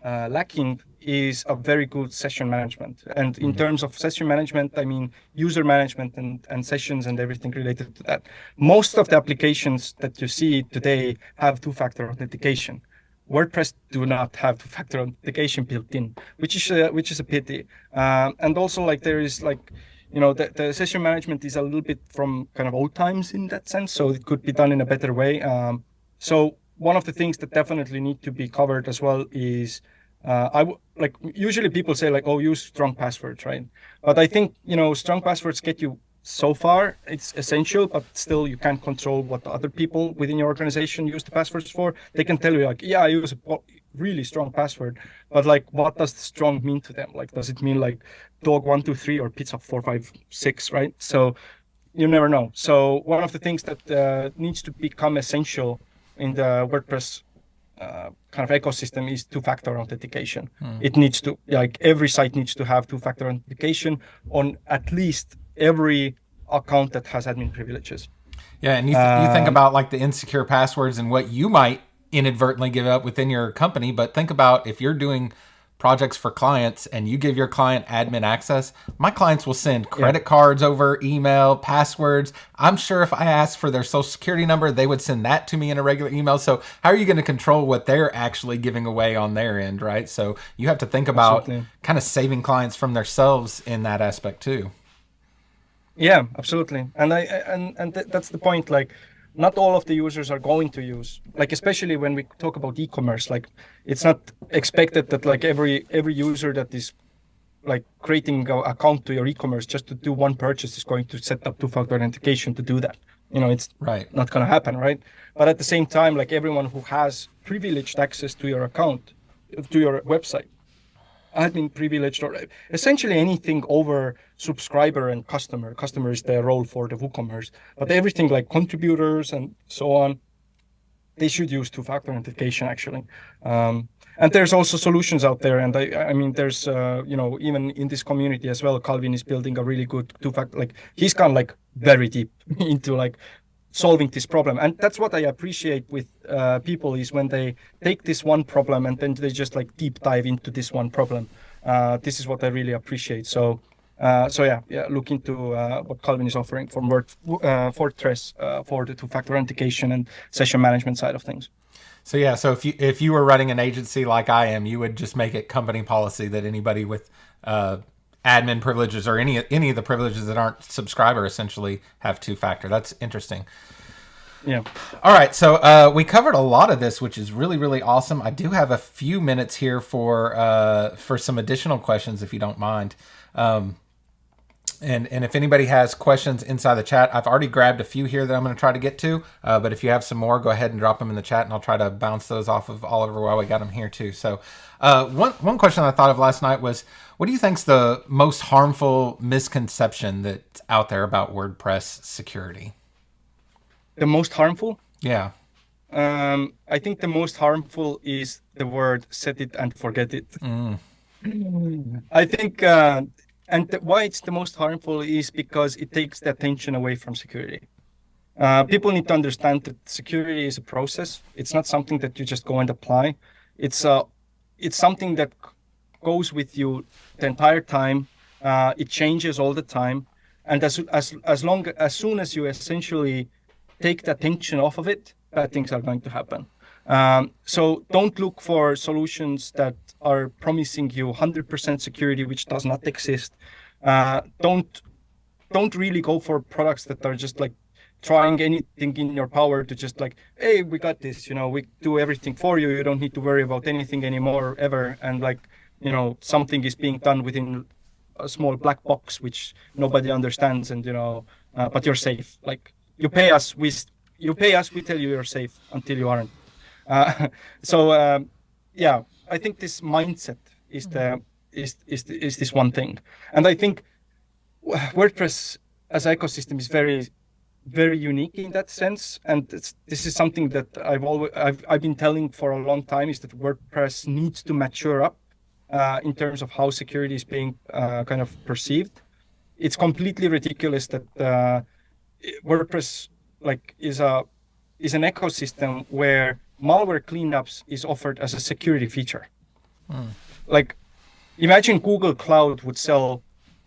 lacking is a very good session management. And in terms of session management, I mean user management and sessions and everything related to that. Most of the applications that you see today have two-factor authentication. WordPress do not have two-factor authentication built in, which is a pity. And also, like, there is like, you know, the session management is a little bit from kind of old times in that sense, so it could be done in a better way. So one of the things that definitely need to be covered as well is like usually people say like, oh, use strong passwords, right? But I think, you know, strong passwords get you so far. It's essential, but still you can't control what other people within your organization use the passwords for. They can tell you like, yeah, I use a really strong password, but like, what does strong mean to them? Like, does it mean like dog 1 2 3 or pizza 4 5 6, right? So you never know. So one of the things that needs to become essential in the WordPress kind of ecosystem is two-factor authentication. It needs to, like, every site needs to have two-factor authentication on at least every account that has admin privileges. Yeah, and you think about like the insecure passwords and what you might inadvertently give up within your company, but think about if you're doing projects for clients and you give your client admin access, my clients will send credit cards over email, passwords. I'm sure if I asked for their social security number, they would send that to me in a regular email. So how are you going to control what they're actually giving away on their end, right? So you have to think about kind of saving clients from themselves in that aspect too. Yeah, absolutely. And that's the point. Like, not all of the users are going to use, like, especially when we talk about e-commerce, like, it's not expected that like every user that is like creating an account to your e-commerce just to do one purchase is going to set up two-factor authentication to do that. You know, it's not going to happen, right? But at the same time, like, everyone who has privileged access to your account, to your website, admin privileged, or essentially anything over subscriber and customer. Customer is the role for the WooCommerce, but everything like contributors and so on, they should use two-factor authentication actually. And there's also solutions out there, and I mean, there's you know, even in this community as well, Calvin is building a really good two-factor. Like, he's gone like very deep into like solving this problem, and that's what I appreciate with people, is when they take this one problem and then they just like deep dive into this one problem. This is what I really appreciate. So yeah, look into what Calvin is offering from Fortress for the two-factor authentication and session management side of things. So yeah, so if you were running an agency like I am, you would just make it company policy that anybody with admin privileges or any of the privileges that aren't subscriber essentially have two-factor. That's interesting. Yeah. All right. So we covered a lot of this, which is really, really awesome. I do have a few minutes here for some additional questions, if you don't mind. And if anybody has questions inside the chat, I've already grabbed a few here that I'm going to try to get to. But if you have some more, go ahead and drop them in the chat, and I'll try to bounce those off of Oliver while we got them here too. So one question I thought of last night was, what do you think's the most harmful misconception that's out there about WordPress security? The most harmful? Yeah. I think the most harmful is the word set it and forget it. I think, why it's the most harmful is because it takes the attention away from security. People need to understand that security is a process. It's not something that you just go and apply. It's something that goes with you the entire time. It changes all the time. And as soon as you essentially take the attention off of it, bad things are going to happen. So don't look for solutions that are promising you 100% security, which does not exist. Don't really go for products that are just like trying anything in your power to just like, hey, we got this, we do everything for you. You don't need to worry about anything anymore ever. And like, something is being done within a small black box, which nobody understands. And, but you're safe. Like you pay us, we tell you you're safe until you aren't. Uh, so, yeah, I think this mindset is is this one thing. And I think WordPress as an ecosystem is very, very unique in that sense. And this is something that I've been telling for a long time, is that WordPress needs to mature up in terms of how security is being kind of perceived. It's completely ridiculous that WordPress like is an ecosystem where malware cleanups is offered as a security feature. Like, imagine Google Cloud would sell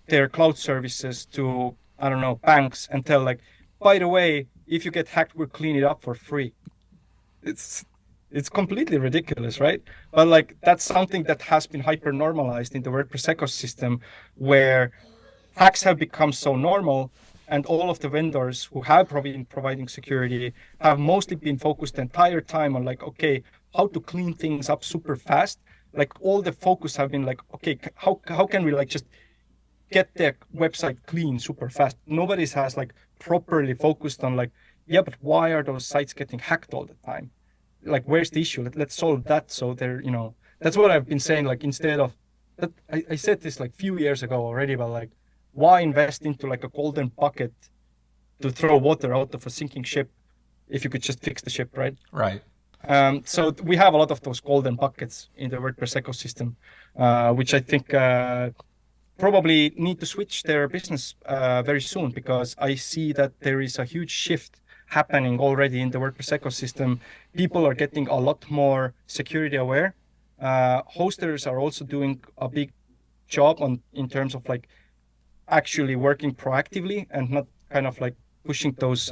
their cloud services to, I don't know, banks, and tell like, by the way, if you get hacked, we'll clean it up for free. It's completely ridiculous, right? But like, that's something that has been hyper normalized in the WordPress ecosystem, where hacks have become so normal, and all of the vendors who have been providing security have mostly been focused the entire time on like, okay, how to clean things up super fast. Like, all the focus have been like, okay, how can we like just get the website clean super fast? Nobody has like properly focused on like, yeah, but why are those sites getting hacked all the time? Like, where's the issue? Let's solve that. So they're, that's what I've been saying. Like, instead of that, I said this like few years ago already, but like, why invest into like a golden bucket to throw water out of a sinking ship if you could just fix the ship, right? Right. So we have a lot of those golden buckets in the WordPress ecosystem, which I think probably need to switch their business very soon, because I see that there is a huge shift happening already in the WordPress ecosystem. People are getting a lot more security aware. Hosters are also doing a big job in terms of like actually working proactively and not kind of like pushing those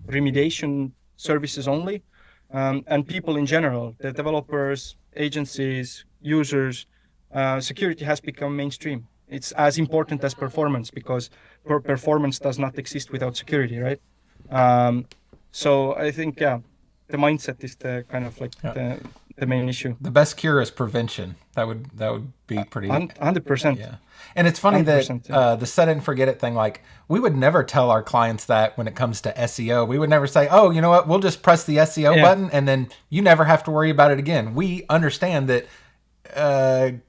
remediation services only. And people in general, the developers, agencies, users, security has become mainstream. It's as important as performance, because performance does not exist without security, right? So I think, yeah, the mindset is the kind of like the main issue. The best cure is prevention. That would be pretty 100%. Yeah. And it's funny that the set it and forget it thing, like, we would never tell our clients that when it comes to SEO. We would never say, oh, you know what, we'll just press the SEO button and then you never have to worry about it again. We understand that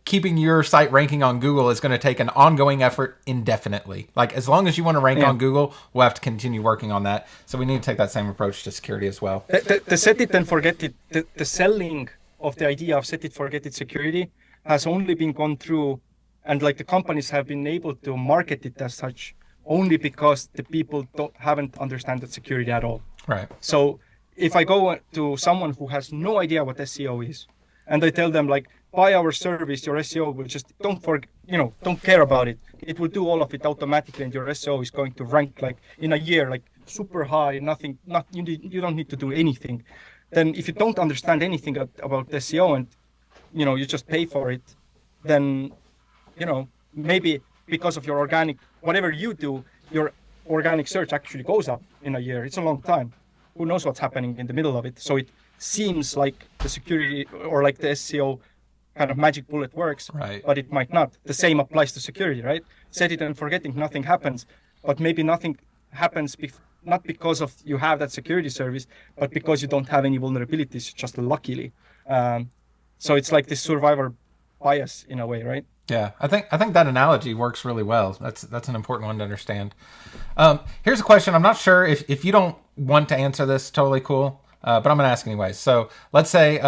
keeping your site ranking on Google is going to take an ongoing effort indefinitely. Like, as long as you want to rank on Google, we'll have to continue working on that. So we need to take that same approach to security as well. The set it and forget it, the selling of the idea of set it, forget it security has only been gone through, and like the companies have been able to market it as such only because the people haven't understand the security at all. Right. So if I go to someone who has no idea what SEO is, and I tell them like, buy our service, your SEO will just don't care about it. It will do all of it automatically, and your SEO is going to rank like in a year like super high. You don't need to do anything. Then if you don't understand anything about SEO and you just pay for it, then maybe because of your organic, whatever you do, your organic search actually goes up in a year. It's a long time. Who knows what's happening in the middle of it? So it seems like the security or like the SEO kind of magic bullet works, right, but it might not. The same applies to security, right? Set it and forgetting, nothing happens. But maybe nothing happens not because of you have that security service, but because you don't have any vulnerabilities, just luckily. So it's like this survivor bias in a way, right? Yeah, I think that analogy works really well. That's an important one to understand. Here's a question. I'm not sure if you don't want to answer this, totally cool. But I'm going to ask anyways. So let's say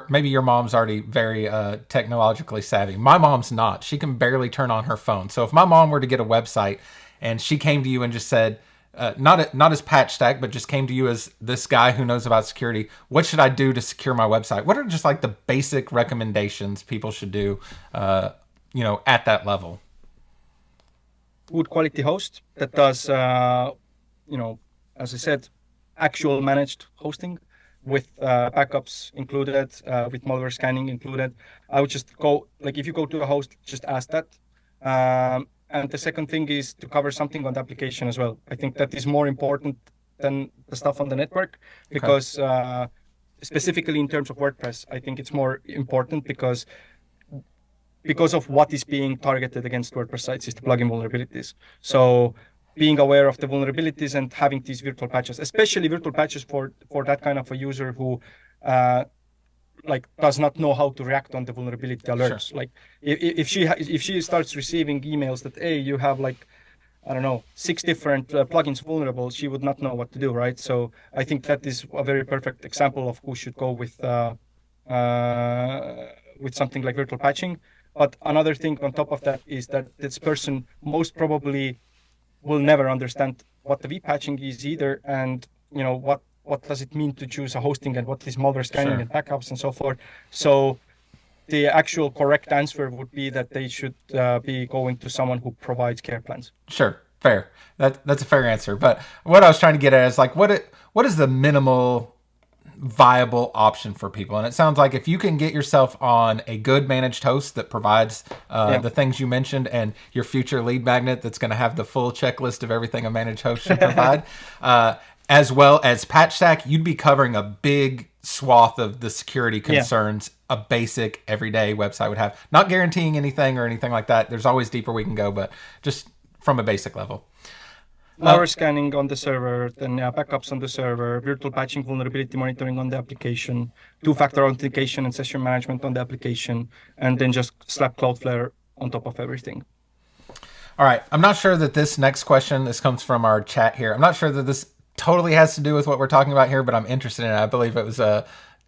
maybe your mom's already very technologically savvy. My mom's not. She can barely turn on her phone. So if my mom were to get a website and she came to you and just said, not as Patchstack, but just came to you as this guy who knows about security, what should I do to secure my website? What are just like the basic recommendations people should do, at that level? Good quality host that does, as I said, actual managed hosting with backups included, with malware scanning included. I would just go, like, if you go to a host, just ask that. And the second thing is to cover something on the application as well. I think that is more important than the stuff on the network, because specifically in terms of WordPress, I think it's more important because of what is being targeted against WordPress sites is the plugin vulnerabilities. So being aware of the vulnerabilities and having these virtual patches, especially virtual patches for that kind of a user who like does not know how to react on the vulnerability alerts. Sure. Like if she starts receiving emails that, hey, you have like, I don't know, 6 different plugins vulnerable, she would not know what to do, right? So I think that is a very perfect example of who should go with something like virtual patching. But another thing on top of that is that this person most probably will never understand what the V-patching is either, and what does it mean to choose a hosting, and what is malware scanning Sure. and backups and so forth. So the actual correct answer would be that they should be going to someone who provides care plans. Sure. Fair. That's a fair answer. But what I was trying to get at is like, what is the minimal viable option for people? And it sounds like if you can get yourself on a good managed host that provides the things you mentioned, and your future lead magnet that's going to have the full checklist of everything a managed host should provide, as well as Patchstack, you'd be covering a big swath of the security concerns a basic everyday website would have. Not guaranteeing anything or anything like that. There's always deeper we can go, but just from a basic level. Malware scanning on the server, then backups on the server, virtual patching, vulnerability monitoring on the application, two-factor authentication and session management on the application, and then just slap Cloudflare on top of everything. All right. I'm not sure that this next question, this comes from our chat here. I'm not sure that this totally has to do with what we're talking about here, but I'm interested in it. I believe it was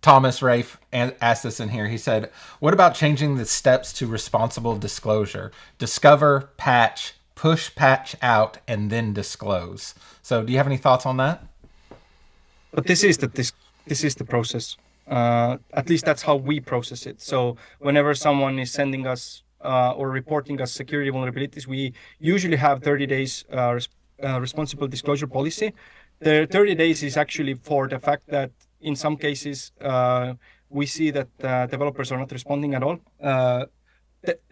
Thomas Rafe asked this in here. He said, what about changing the steps to responsible disclosure? Discover, patch, push patch out, and then disclose. So do you have any thoughts on that? But this is the process. At least that's how we process it. So whenever someone is sending us or reporting us security vulnerabilities, we usually have 30 days responsible disclosure policy. The 30 days is actually for the fact that in some cases we see that developers are not responding at all.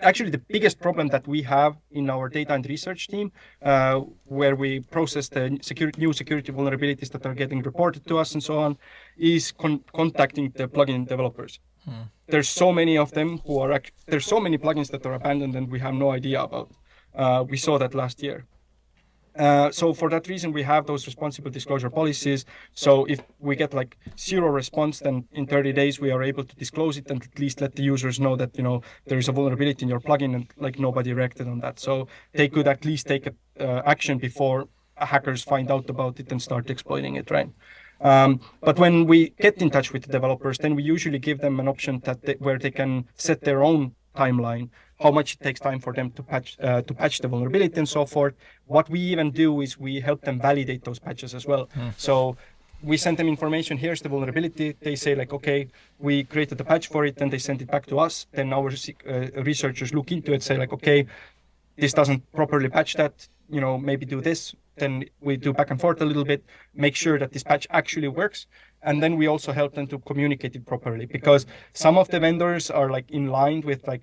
Actually, the biggest problem that we have in our data and research team, where we process the new security vulnerabilities that are getting reported to us and so on, is contacting the plugin developers. There's so many of them there's so many plugins that are abandoned and we have no idea about. We saw that last year. So for that reason, we have those responsible disclosure policies. So if we get like 0 response, then in 30 days, we are able to disclose it and at least let the users know that, there is a vulnerability in your plugin and like nobody reacted on that. So they could at least take action before hackers find out about it and start exploiting it, right? But when we get in touch with the developers, then we usually give them an option where they can set their own timeline, how much it takes time for them to patch the vulnerability and so forth. What we even do is we help them validate those patches as well. So we send them information, here's the vulnerability. They say like, okay, we created a patch for it, and they send it back to us. Then our researchers look into it, say like, okay, this doesn't properly patch that, maybe do this. Then we do back and forth a little bit, make sure that this patch actually works. And then we also help them to communicate it properly, because some of the vendors are like in line with like,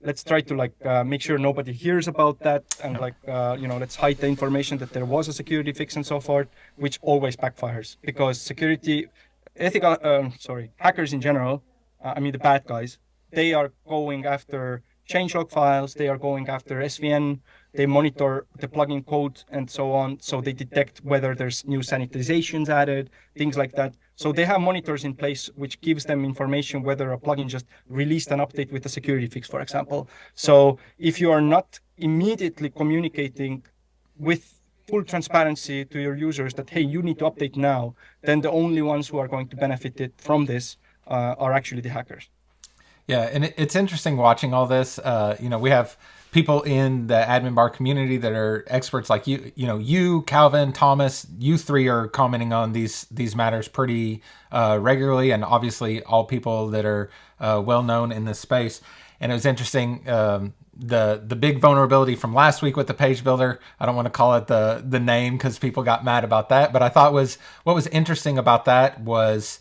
let's try to make sure nobody hears about that, and let's hide the information that there was a security fix and so forth, which always backfires, because hackers in general, the bad guys, they are going after changelog files, they are going after SVN, they monitor the plugin code and so on, so they detect whether there's new sanitizations added, things like that. So they have monitors in place which gives them information whether a plugin just released an update with a security fix, for example. So if you are not immediately communicating with full transparency to your users that, hey, you need to update now, then the only ones who are going to benefit from this are actually the hackers. Yeah, and it's interesting watching all this. We have people in the admin bar community that are experts like you, Calvin, Thomas. You three are commenting on these matters pretty regularly, and obviously all people that are well known in this space. And it was interesting. The big vulnerability from last week with the page builder. I don't want to call it the name because people got mad about that. But I thought what was interesting about that was.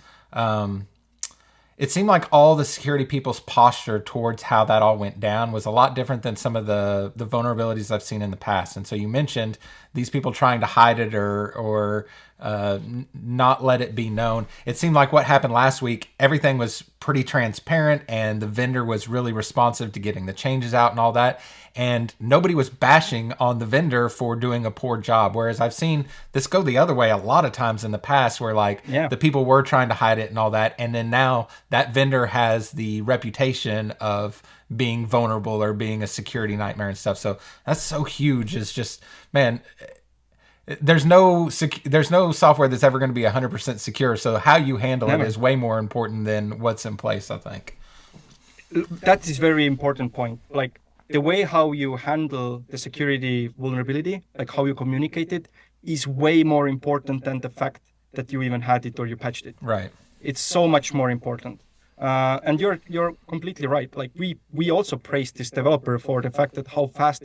It seemed like all the security people's posture towards how that all went down was a lot different than some of the vulnerabilities I've seen in the past. And so you mentioned these people trying to hide it or not let it be known. It seemed like what happened last week, everything was pretty transparent and the vendor was really responsive to getting the changes out and all that. And nobody was bashing on the vendor for doing a poor job. Whereas I've seen this go the other way a lot of times in the past where like the people were trying to hide it and all that. And then now that vendor has the reputation of being vulnerable or being a security nightmare and stuff. So that's so huge. It's just, man, there's no software that's ever going to be 100% secure. So how you handle it is way more important than what's in place, I think. That is very important point. Like the way how you handle the security vulnerability, like how you communicate it, is way more important than the fact that you even had it or you patched it. Right. It's so much more important. And you're completely right. Like we also praised this developer for the fact that how fast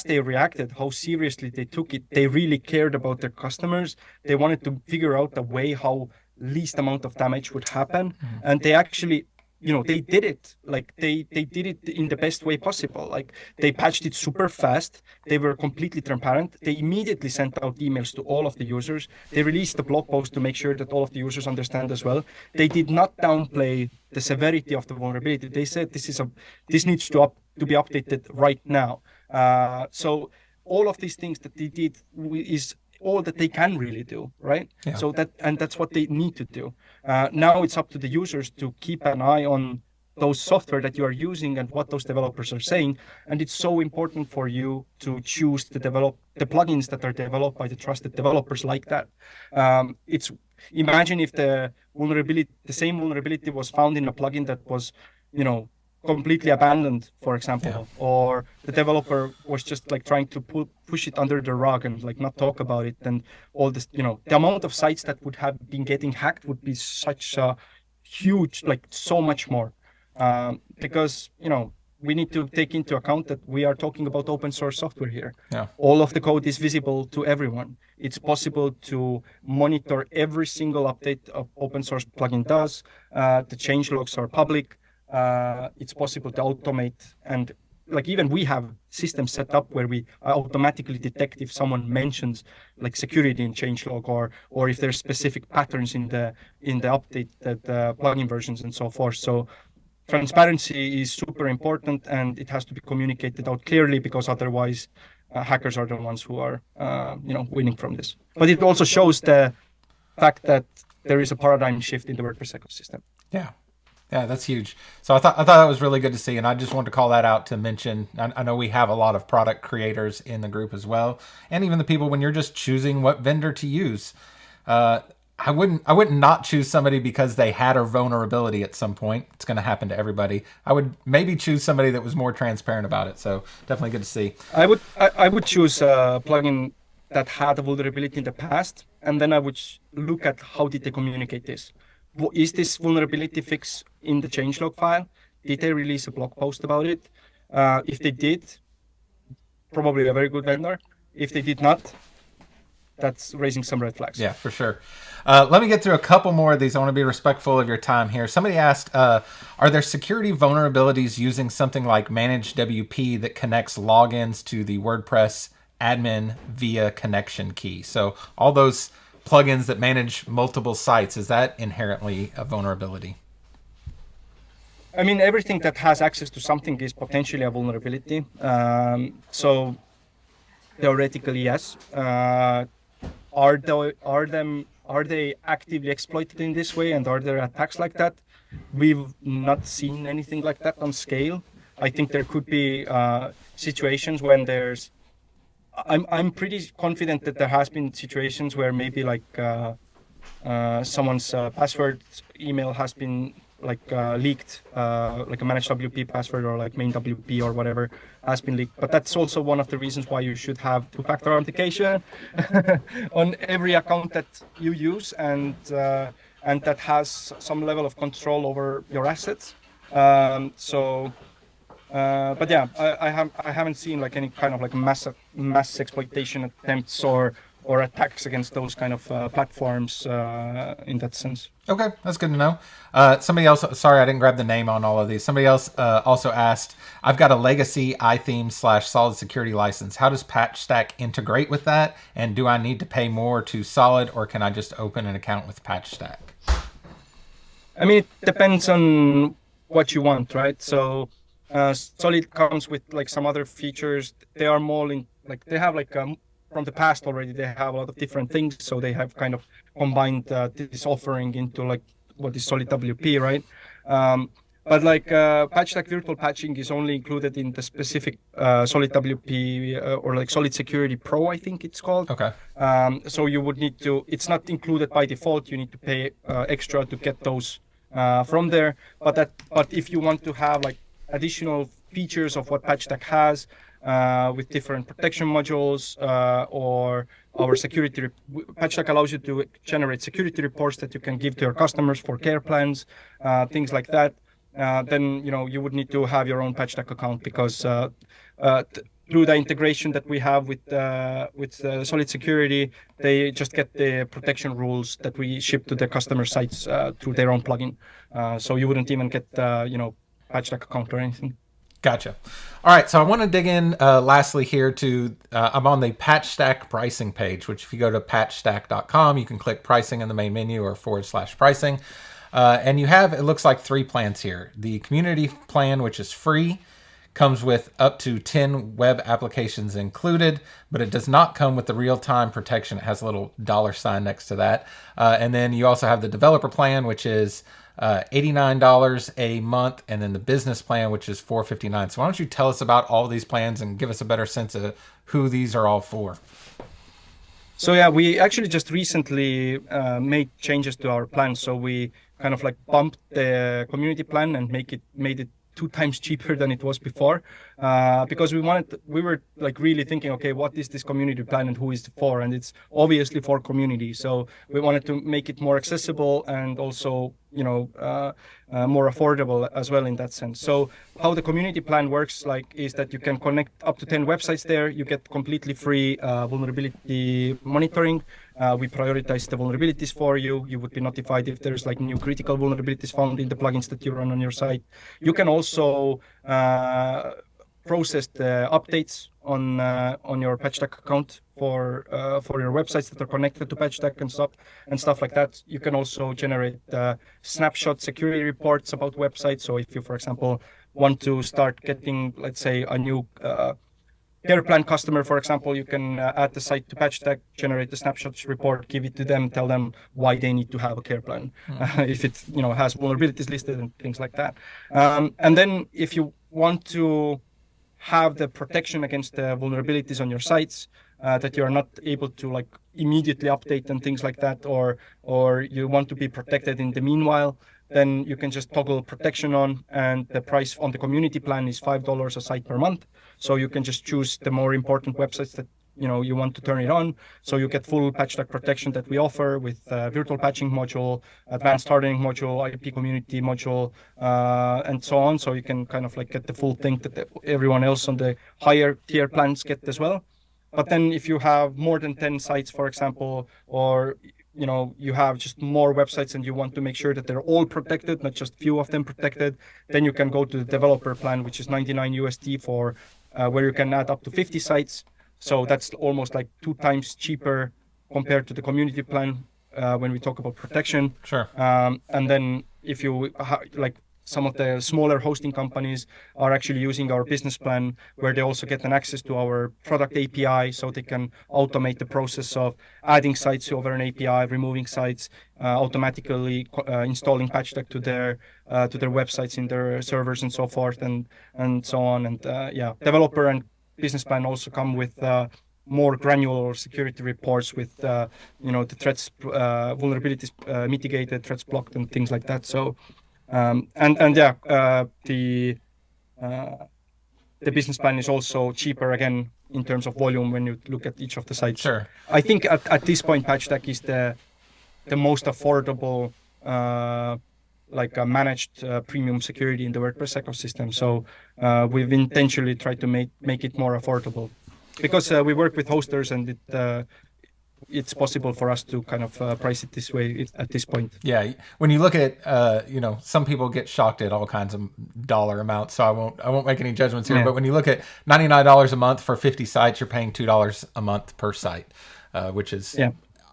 they reacted, how seriously they took it. They really cared about their customers. They wanted to figure out a way how least amount of damage would happen. And they actually, they did it. Like they did it in the best way possible. Like they patched it super fast. They were completely transparent. They immediately sent out emails to all of the users. They released a blog post to make sure that all of the users understand as well. They did not downplay the severity of the vulnerability. They said this needs to be updated right now. So all of these things that they did is all that they can really do, right? Yeah. So that's what they need to do. Now it's up to the users to keep an eye on those software that you are using and what those developers are saying. And it's so important for you to choose to develop the plugins that are developed by the trusted developers like that. Imagine if the same vulnerability was found in a plugin that was, completely abandoned, for example, or the developer was just like trying to push it under the rug and like not talk about it, and all this, the amount of sites that would have been getting hacked would be such a huge, like so much more, because we need to take into account that we are talking about open source software here. All of the code is visible to everyone. It's possible to monitor every single update of open source plugin does. The change logs are public. It's possible to automate, and like even we have systems set up where we automatically detect if someone mentions like security in changelog or if there's specific patterns in the update that plugin versions and so forth. So transparency is super important, and it has to be communicated out clearly, because otherwise hackers are the ones who are winning from this. But it also shows the fact that there is a paradigm shift in the WordPress ecosystem. Yeah, that's huge. So I thought that was really good to see, and I just wanted to call that out to mention. I know we have a lot of product creators in the group as well, and even the people when you're just choosing what vendor to use. I wouldn't not choose somebody because they had a vulnerability at some point. It's going to happen to everybody. I would maybe choose somebody that was more transparent about it. So definitely good to see. I would choose a plugin that had a vulnerability in the past, and then I would look at how did they communicate this. Is this vulnerability fixed in the changelog file? Did they release a blog post about it? If they did, probably a very good vendor. If they did not, that's raising some red flags. Yeah, for sure. Let me get through a couple more of these. I want to be respectful of your time here. Somebody asked, are there security vulnerabilities using something like Managed WP that connects logins to the WordPress admin via connection key? So all those plugins that manage multiple sites, is that inherently a vulnerability? I mean, everything that has access to something is potentially a vulnerability. So theoretically, yes. Are they actively exploited in this way, and are there attacks like that? We've not seen anything like that on scale. I think there could be situations when there's. I'm pretty confident that there has been situations where maybe like someone's password email has been like leaked, like a managed WP password or like main WP or whatever has been leaked. But that's also one of the reasons why you should have two-factor authentication on every account that you use, and that has some level of control over your assets. But yeah, I haven't seen like any kind of like mass exploitation attempts or or attacks against those kind of platforms in that sense. Okay, that's good to know. Somebody else, sorry, I didn't grab the name on all of these. Somebody else also asked, I've got a legacy iTheme / Solid security license. How does Patchstack integrate with that? And do I need to pay more to Solid, or can I just open an account with Patchstack? I mean, it depends on what you want, right? So Solid comes with like some other features. They are more in like they have like from the past already. They have a lot of different things, so they have kind of combined this offering into like what is Solid WP, right? But like Patchstack virtual patching is only included in the specific Solid WP or like Solid Security Pro, I think it's called. Okay. So you would need to. It's not included by default. You need to pay extra to get those from there. But if you want to have like additional features of what Patchstack has with different protection modules or our security, Patchstack allows you to generate security reports that you can give to your customers for care plans, things like that. Then you would need to have your own Patchstack account because through the integration that we have with Solid Security, they just get the protection rules that we ship to the customer sites through their own plugin. So you wouldn't even get Patchstack account or anything. Gotcha. All right, so I want to dig in lastly here to, I'm on the Patchstack pricing page, which if you go to patchstack.com, you can click pricing in the main menu or /pricing. And you have, it looks like 3 plans here. The community plan, which is free, comes with up to 10 web applications included, but it does not come with the real-time protection. It has a little $ next to that. And then you also have the developer plan, which is $89 a month, and then the business plan, which is $459. So why don't you tell us about all these plans and give us a better sense of who these are all for? So yeah, we actually just recently made changes to our plan. So we kind of like bumped the community plan and made it 2 times cheaper than it was before, because we were like really thinking, okay, what is this community plan and who is it for? And it's obviously for community. So we wanted to make it more accessible and also, more affordable as well in that sense. So how the community plan works is that you can connect up to 10 websites there. You get completely free vulnerability monitoring. We prioritize the vulnerabilities for you. You would be notified if there's like new critical vulnerabilities found in the plugins that you run on your site. You can also process the updates on your Patchstack account for your websites that are connected to Patchstack and stuff like that. You can also generate snapshot security reports about websites. So if you, for example, want to start getting, let's say, a new care plan customer, for example, you can add the site to Patchstack, generate the snapshots report, give it to them, tell them why they need to have a care plan, if it has vulnerabilities listed and things like that. And then if you want to have the protection against the vulnerabilities on your sites that you are not able to like immediately update and things like that, or you want to be protected in the meanwhile, then you can just toggle protection on, and the price on the community plan is $5 a site per month. So you can just choose the more important websites that you want to turn it on. So you get full Patchstack protection that we offer with virtual patching module, advanced hardening module, IP community module, and so on. So you can kind of like get the full thing that everyone else on the higher tier plans get as well. But then if you have more than 10 sites, for example, or you have just more websites and you want to make sure that they're all protected, not just few of them protected, then you can go to the developer plan, which is $99 for where you can add up to 50 sites. So that's almost like 2 times cheaper compared to the community plan when we talk about protection. Sure. And then if you like some of the smaller hosting companies are actually using our business plan, where they also get an access to our product API, so they can automate the process of adding sites over an API, removing sites, automatically installing Patchstack to their websites in their servers and so forth, and so on. And developer and business plan also come with more granular security reports with the threats, vulnerabilities mitigated, threats blocked, and things like that. So the business plan is also cheaper again in terms of volume when you look at each of the sites. Sure. I think at this point Patchstack is the most affordable managed premium security in the WordPress ecosystem. So we've intentionally tried to make it more affordable, because we work with hosters, and it's possible for us to kind of price it this way at this point. Yeah, when you look at some people get shocked at all kinds of dollar amounts, so I won't make any judgments here. Yeah. But when you look at $99 a month for 50 sites, you're paying $2 a month per site, which is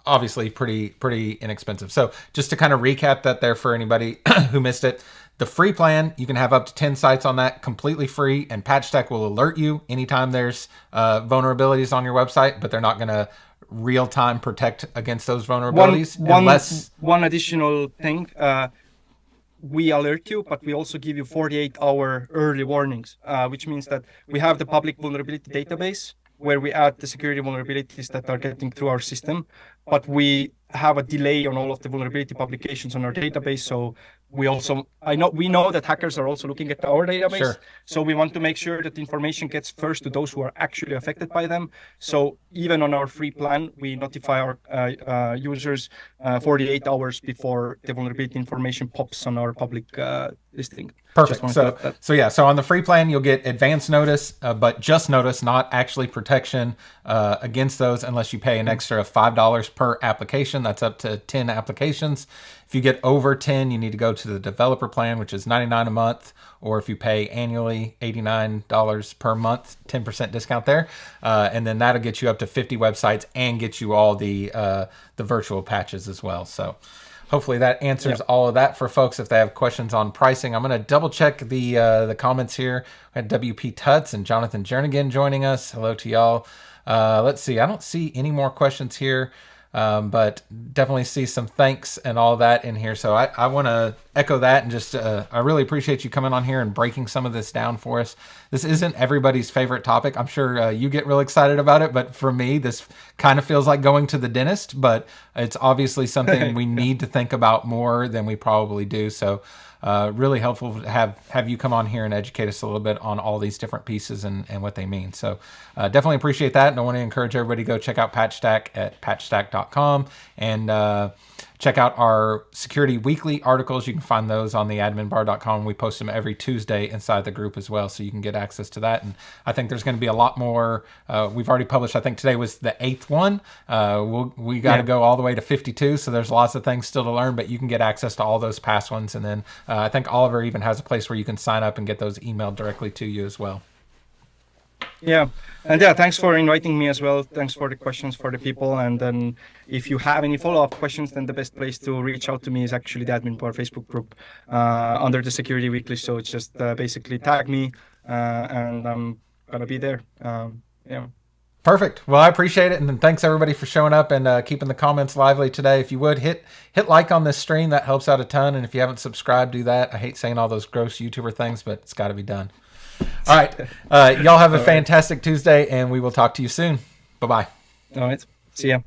obviously pretty inexpensive. So just to kind of recap that there for anybody who missed it, the free plan, you can have up to 10 sites on that completely free, and Patchstack will alert you anytime there's vulnerabilities on your website, but they're not going to real-time protect against those vulnerabilities. One additional thing, we alert you, but we also give you 48-hour early warnings, which means that we have the public vulnerability database where we add the security vulnerabilities that are getting through our system, but we have a delay on all of the vulnerability publications on our database. So we know that hackers are also looking at our database. Sure. So we want to make sure that the information gets first to those who are actually affected by them. So even on our free plan, we notify our users 48 hours before the vulnerability information pops on our public listing. Perfect. So on the free plan, you'll get advance notice, but just notice, not actually protection against those unless you pay an extra $5 per application. That's up to 10 applications. If you get over 10, you need to go to the developer plan, which is $99 a month, or if you pay annually, $89 per month, 10% discount there. And then that'll get you up to 50 websites and get you all the virtual patches as well. So hopefully that answers all of that for folks if they have questions on pricing. I'm going to double check the comments here. We had WP Tuts and Jonathan Jernigan joining us. Hello to y'all. Let's see. I don't see any more questions here, but definitely see some thanks and all that in here. So I want to echo that and just I really appreciate you coming on here and breaking some of this down for us. This isn't everybody's favorite topic. I'm sure you get real excited about it, but for me, this kind of feels like going to the dentist, but it's obviously something we need to think about more than we probably do. So really helpful to have you come on here and educate us a little bit on all these different pieces and what they mean. So definitely appreciate that. And I want to encourage everybody to go check out Patchstack at patchstack.com and check out our security weekly articles. You can find those on the adminbar.com. We post them every Tuesday inside the group as well, so you can get access to that. And I think there's going to be a lot more. We've already published, I think today was the 8th one. We got to go all the way to 52, so there's lots of things still to learn, but you can get access to all those past ones. And then I think Oliver even has a place where you can sign up and get those emailed directly to you as well. Yeah. And thanks for inviting me as well. Thanks for the questions for the people. And then if you have any follow-up questions, then the best place to reach out to me is actually the Admin Bar Facebook group under the Security Weekly. So it's just basically tag me and I'm going to be there. Perfect. Well, I appreciate it. And then thanks everybody for showing up and keeping the comments lively today. If you would hit like on this stream, that helps out a ton. And if you haven't subscribed, do that. I hate saying all those gross YouTuber things, but it's got to be done. All right. Y'all have a fantastic Tuesday, and we will talk to you soon. Bye-bye. All right. See ya.